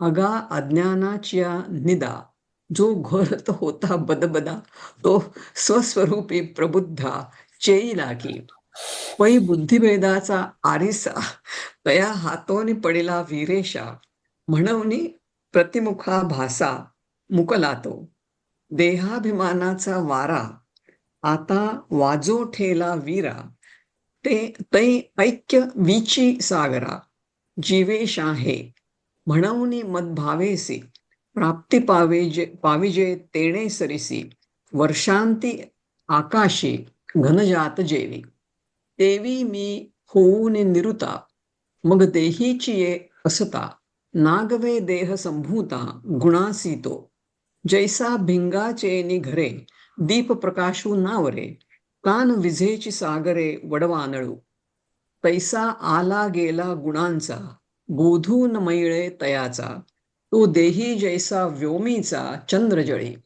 अगा अज्ञानाच्या निदा, जो घोरत होता बदबदा, तो स्वस्वरूपी प्रबुद्धा चेईला की. पै बुद्धिभेदाचा आरिसा, तया हातोनी पडिला वीरेशा. म्हणवनी प्रतिमुखा भासा, मुकला तो. देहाभिमानाचा वारा, आता वाजो ठेला वीरा. तै ऐक्य वीची सागरा, जीवेशा हे. म्हणवनी मदभावेसी, प्राप्ती पाविजे तेणे सरिसी. वर्षांती आकाशी, घनजात जेवी. तेवी मी होऊन निरुता, मग देहीची ये असता. नागवे देह संभूता, गुणासी तो. जैसा भिंगाचेनी घरे, दीप प्रकाशू नावरे. कान विझेची सागरे वडवानळू. तैसा आला गेला गुणांचा, बोधून मैळे तयाचा. तो देही जैसा व्योमीचा चंद्रजळी.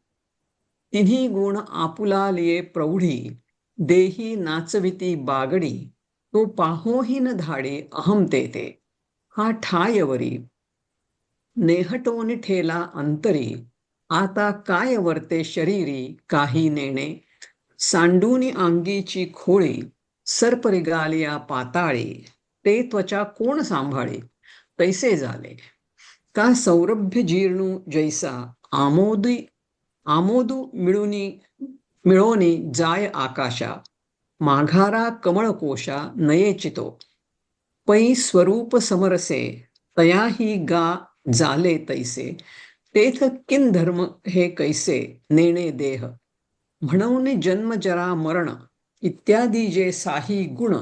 तिन्ही गुण आपुला लिये प्रौढी, देही नाचविती बागडी. तो पाहोहीन धाडे अहम ते. हा ठायवरी, नेहटोनी ठेला अंतरी. आता काय वर्ते शरीरी, काही नेणे. सांडूनी अंगीची खोळी, सर्प रिगालिया पाताळी. ते त्वचा कोण सांभाळी, तैसे झाले. का सौरभ्य जीर्णू जैसा, आमोदू मिळोनी जाय आकाशा. माघारा कमळकोशा, नये चितो. पै स्वरूप समरसे, तयाही गा झाले तैसे. तेथ किन धर्म हे कैसे, नेणे देह. म्हणून जन्म जरा मरण इत्यादी जे साही गुण,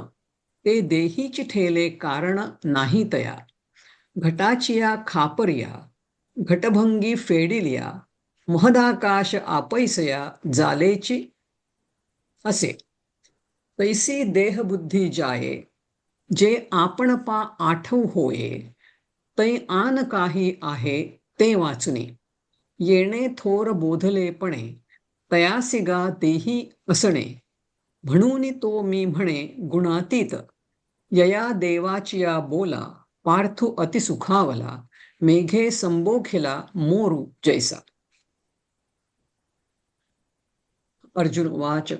ते देहीची ठेले कारण नाही तया. घटाचिया खापरिया, घटभंगी फेडिलिया. महदाकाश आपैसया, जालेची असे. तैसी देहबुद्धी जाये, जे आपण पा आठव होये. तै आन काही आहे ते वाचुनी. येणे थोर बोधलेपणे, तयासिगा देही असणे. म्हणून तो मी म्हणे गुणातीत. यया देवाचिया बोला, पार्थू अतिसुखावला. मेघे संबोखिला मोरू जैसा. अर्जुन उवाच.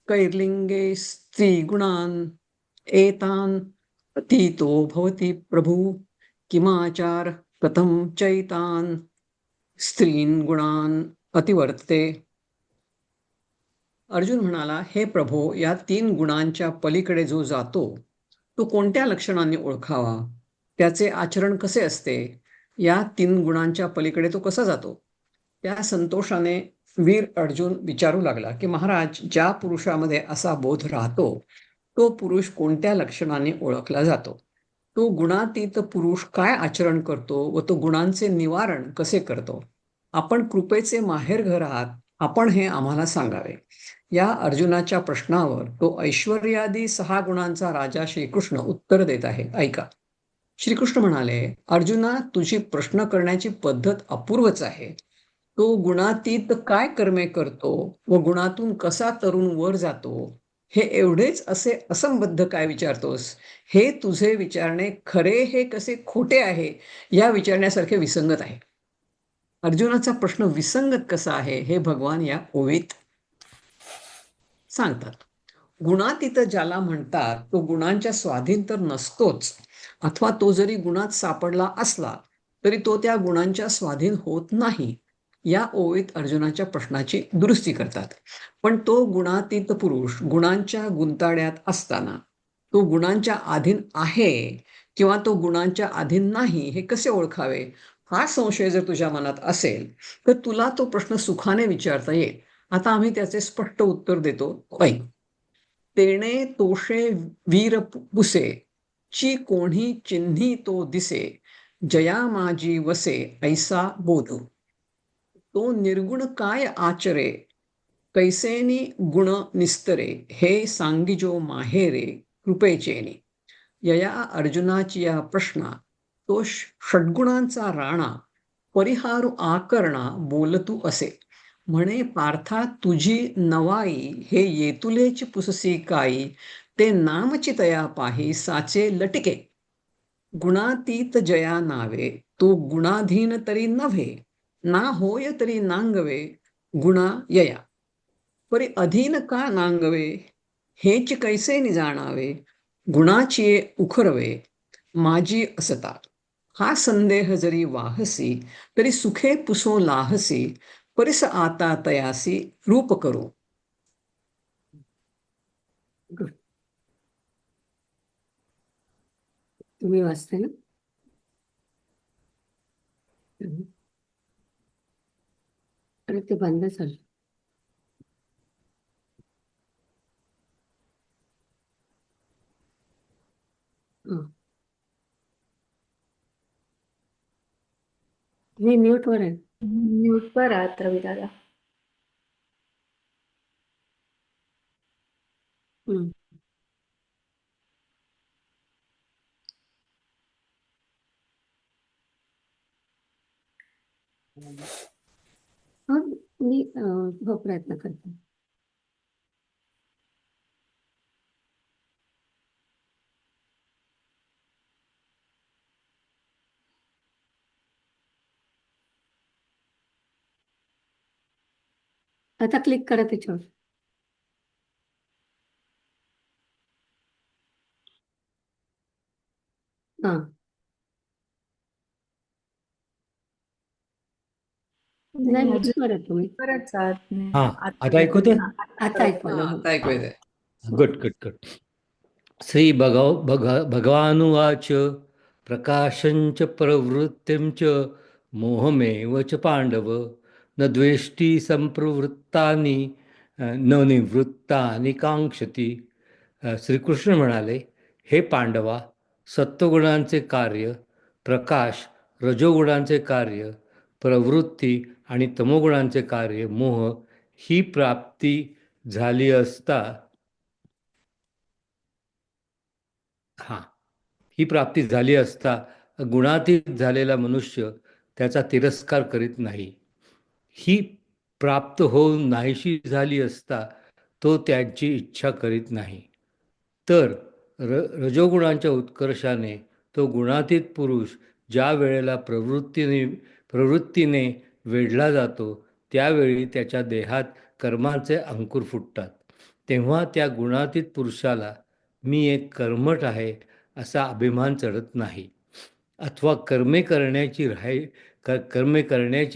कैर्लिंगे स्त्रीगुणान् एतान् अतीतो भवति प्रभु. किमाचार कथं चैतान् स्त्रीन् गुणान् अतिवर्तते. अर्जुन म्हणाला, हे प्रभो, या 3 गुणांच्या पलीकडे जो जातो तो कोणत्या लक्षणांनी ओळखावा, त्याचे आचरण कसे असते, या 3 गुणांच्या पलीकडे तो कसा जातो. त्या संतोषाने वीर अर्जुन विचारू लागला की महाराज, ज्या पुरुषामध्ये असा बोध राहतो तो पुरुष कोणत्या लक्षणाने ओळखला जातो. तो गुणातीत पुरुष काय आचरण करतो व तो गुणांचे निवारण कसे करतो. आपण कृपेचे माहेरघर आहात, आपण हे आम्हाला सांगावे. या अर्जुनाच्या प्रश्नावर तो ऐश्वर्यादी 6 गुणांचा राजा श्रीकृष्ण उत्तर देत आहे. ऐका. श्रीकृष्ण म्हणाले, अर्जुना, तुझी प्रश्न करण्याची पद्धत अपूर्वच आहे. तो गुणातीत काय कर्मे करतो व गुणातून कसा तरुण वर जातो हे एवढेच असे असंबद्ध काय विचारतोस? हे तुझे विचारणे खरे हे कसे खोटे आहे या विचारण्यासारखे विसंगत आहे. अर्जुनाचा प्रश्न विसंगत कसा आहे हे भगवान या ओवीत सांगतात. गुणातीत ज्याला म्हणतात तो गुणांच्या स्वाधीन तर नसतोच, अथवा तो जरी गुणात सापडला असला तरी तो त्या गुणांच्या स्वाधीन होत नाही. या ओळीत अर्जुनाच्या प्रश्नाची दुरुस्ती करतात. पण तो गुणातीत पुरुष गुणांच्या गुंताड्यात असताना तो गुणांच्या अधीन आहे किंवा तो गुणांच्या अधीन नाही हे कसे ओळखावे, हा संशय जर तुझ्या मनात असेल तर तुला तो प्रश्न सुखाने विचारता येईल. आता आम्ही त्याचे स्पष्ट उत्तर देतो, ऐक. तेणे तोषे वीर पुसे, ची कोणी चिन्ही तो दिसे, जया माझी वसे ऐसा बोध. तो निर्गुण काय आचरे, कैसेनी गुण निस्तरे, हे सांगिजो माहेरे कृपेचेनी. यया अर्जुनाची या प्रश्ना तो षड्गुणांचा राणा परिहारू आकरणा बोलतू असे. म्हणे पार्था तुझी नवाई हे येतुलेची पुससी काई, ते नामची तया पाही साचे लटिके. गुणातीत जया नावे तो गुणाधीन तरी नव्हे, ना होय तरी नांगवे गुणा यया. परी अधीन का नांगवे, हेच कैसे नि जाणावे, गुणाची उखरवे माझी असता. हा संदेह जरी वाहसी तरी सुखे पुसो लाहसी, परिस आता तयासी रूप करू. तुम्ही वाचताय ना? अरे ते बंद झालं. तुम्ही म्यूट वर आहे. म्यूट वर आहात रवी दादा. हम्म. हा, मी हो प्रयत्न करते. आता क्लिक करा त्याच्यावर. हा, नाही नाही, म्यूट वर आहे तुम्ही. परत आहात. हा, आता आता ऐकू येतंय? आता ऐकू आलं. हो. आता ऐकू येतंय. Good good good. श्री भगवानुवाच प्रकाशंच प्रवृत्तिंच मोहमेव च पांडव, न द्वेष्टी संप्रवृत्तानि न निवृत्तानि कांक्षती. श्रीकृष्ण म्हणाले, हे पांडवा, सत्वगुणांचे कार्य प्रकाश, रजोगुणांचे कार्य प्रवृत्ती आणि तमोगुणांचे कार्य मोह ही प्राप्ती झाली असता ही प्राप्ती झाली असता गुणातीत झालेला मनुष्य त्याचा तिरस्कार करीत नाही. ही प्राप्त होऊन नाहीशी झाली असता तो त्यांची इच्छा करीत नाही. तर रजोगुणांच्या उत्कर्षाने तो गुणातीत पुरुष ज्या वेळेला प्रवृत्तीने वेढला जातो त्यावेळी त्याच्या देहात कर्माचे अंकुर फुटतात. तेव्हा त्या गुणातीत पुरुषाला मी एक कर्मठ आहे असा अभिमान चढत नाही. अथवा कर्मे करण्याची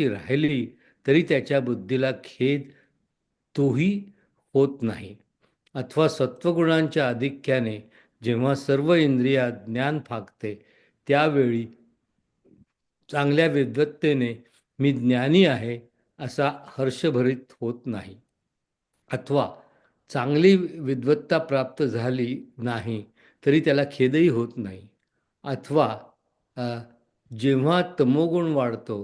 राहिली तरी त्याच्या बुद्धीला खेद तोही होत नाही. अथवा सत्वगुणांच्या आधिक्याने जेव्हा सर्व इंद्रियात ज्ञान फाकते त्यावेळी चांगल्या विद्वत्तेने मी ज्ञानी आहे असा हर्षभरित होत नाही. अथवा चांगली विद्वत्ता प्राप्त झाली नाही तरी त्याला खेदही होत नाही. अथवा जेव्हा तमोगुण वाढतो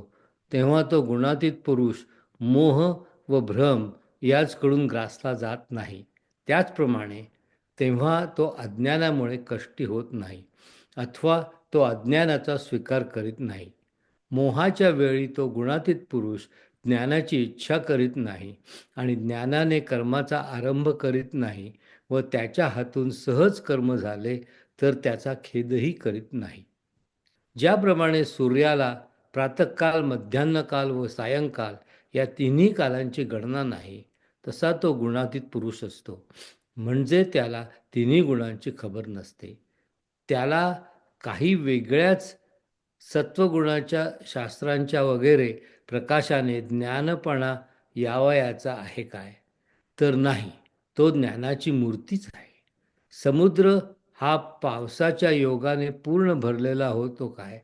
तेव्हा तो गुणातीत पुरुष मोह व भ्रम याचकडून ग्रासला जात नाही. त्याचप्रमाणे तेव्हा तो अज्ञानामुळे कष्टी होत नाही अथवा तो अज्ञानाचा स्वीकार करीत नाही. मोहाच्या वेळी तो गुणातीत पुरुष ज्ञानाची इच्छा करीत नाही आणि ज्ञानाने कर्माचा आरंभ करीत नाही व त्याच्या हातून सहज कर्म झाले तर त्याचा खेदही करीत नाही. ज्याप्रमाणे सूर्याला प्रातःकाल, मध्यान्हकाल व सायंकाल या तिन्ही कालांची गणना नाही, तसा तो गुणातीत पुरुष असतो. म्हणजे त्याला तिन्ही गुणांची खबर नसते. त्याला काही वेगळ्याच सत्वगुणाच्या, शास्त्रांच्या वगैरे प्रकाशाने ज्ञानपणा यावयाचा आहे काय? तर नाही, तो ज्ञानाची मूर्तीच आहे. समुद्र हा पावसाच्या योगाने पूर्ण भरलेला होतो काय?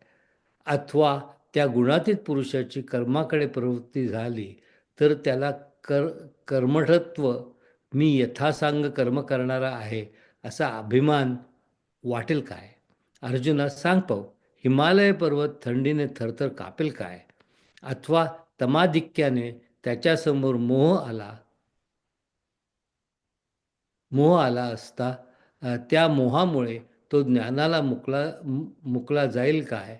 अथवा त्या गुणातीत पुरुषाची कर्माकडे प्रवृत्ती झाली तर त्याला कर्मठत्व, मी यथासांग कर्म करणारा आहे, असा अभिमान वाटेल काय? अर्जुना, सांग पाहू, हिमालय पर्वत थंडीने थरथर कापेल काय? अथवा तमाधिक्याने त्याच्यासमोर मोह आला असता त्या मोहामुळे तो ज्ञानाला मुकला जाईल काय?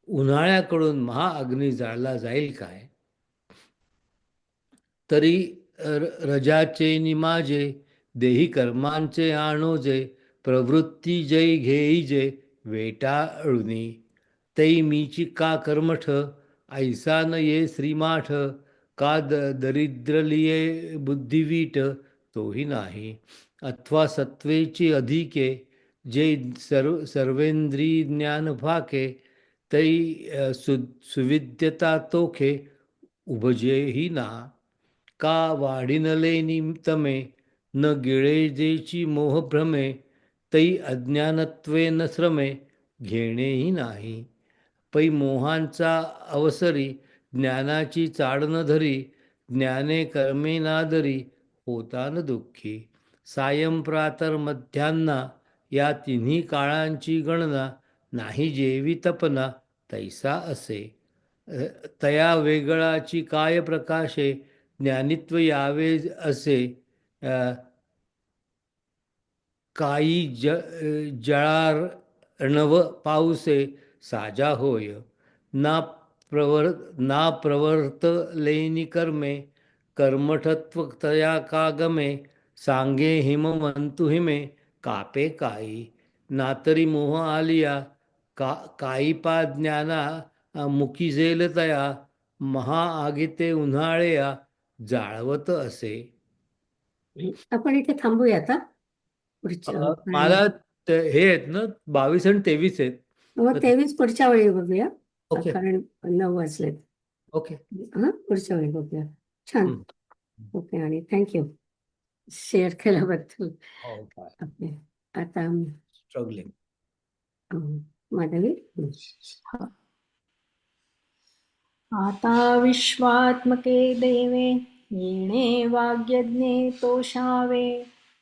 उन्हाळ्याकडून महाअग्नी जाळला जाईल काय? तरी रजाचे निमाजे, देही कर्मांचे आणोजे, प्रवृत्ती जै घेईजे वेटाळुनी, तै मीची का कर्मठ, ऐसा न ये श्रीमाठ, का दरिद्रलिये बुद्धिवीट, तोही नाही. अथवा सत्वेची अधिके, जे सर्वेंद्री ज्ञान फाके, तै सुविद्यता तोखे, उभजेही ना. का वाढिनले निमित्तमे, न गिळेजेची मोहभ्रमे, तै अज्ञानत्वे न श्रमे, घेणेही नाही. पै मोहांचा अवसरी, ज्ञानाची चाड न धरी, ज्ञाने कर्मे नादरी, होता न दुःखी. सायं प्रातर मध्यान्हा, या तिन्ही काळांची गणना, नाही जेवी तपना, तैसा असे. तया वेगळाची काय प्रकाशे, ज्ञानित्व यावे असे, काही जळार्णव पाऊसे साजा होय. ना प्रवर्तलेनी कर्मे, कर्मठत्व तया का गमे, सांगे हिमवंतु हिमे, कापे काही. नातरी मोह आलिया, काही पा ज्ञाना मुखी जेल तया, महाआगीते उन्हाळ्या, जाळवत असे. आपण इथे थांबूया आता. पुढच्या मला हे आहेत ना 22 आणि 23 आहेत. मग 23 पुढच्या वेळी बघूया, ओके. कारण 9 वाजलेत. ओके. हा, पुढच्या वेळी बघूया. छान. ओके, आणि थँक्यू शेअर केल्याबद्दल. ओके, आता स्ट्रगलिंग. माधवी. आता विश्वात्मके देवे, येणे वाग्यज्ञे तोषावे,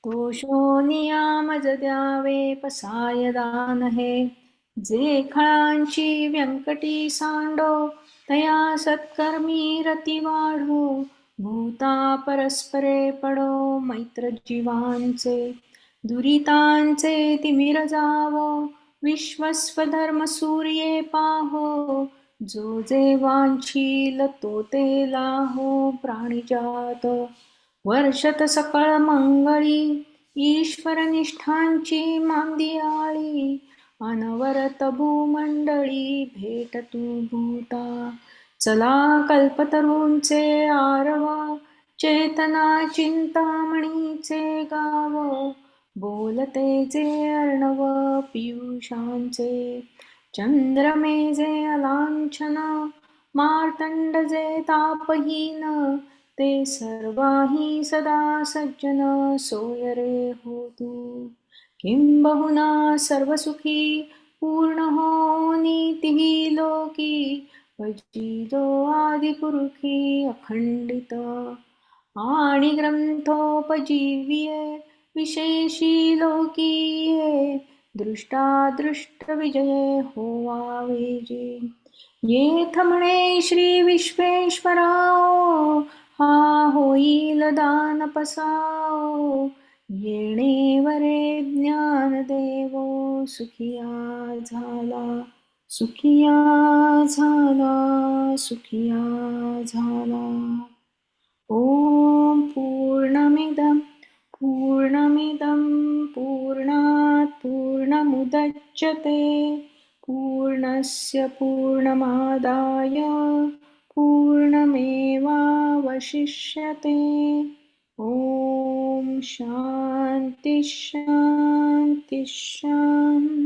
तोषो नियामज द्यावे पसाय दान हे. जे खळांची व्यंकटी सांडो, तया सत्कर्मी रती वाढो, भूता परस्परे पडो मैत्र जीवांचे, दुरितांचे तिमिर जावो, विश्वस्वधर्म सूर्ये पाहो, जो जे वांछील तो ते लाहो प्राणिजात. वर्षत सकळ मंगळी, ईश्वर निष्ठांची मांदियाळी, अनवरत भूमंडळी भेटतू भूता. चला कल्पतरूंचे आरव, चेतना चिंतामणीचे गाव, बोलते जे अर्णव पियुषांचे. चंद्रमे जे अलांछन, मार्तंड जे तापहीन, ते सर्वाही सदा सज्जन सोय रे होतू. किंबहुना सर्वसुखी पूर्ण हो नीतिही लोकी, भजिलो आदिपुरुषी अखंडित. आणि ग्रंथोपजीव्ये विशेषी लोकीये, दृष्टादृष्ट विजये होवावे जे. येथ म्हणे श्री विश्वेश्वराओ, हा होईल दान पसाओ, येणे वरे ज्ञान देवो, सुखिया झाला, सुखिया झाला, सुखिया झाला. ओम पूर्णमिदं पूर्णमेवावशिष्यते पूर्णस्य पूर्णमादाय पूर्णमेवावशिष्यते ॐ शान्ति शान्ति शान्ति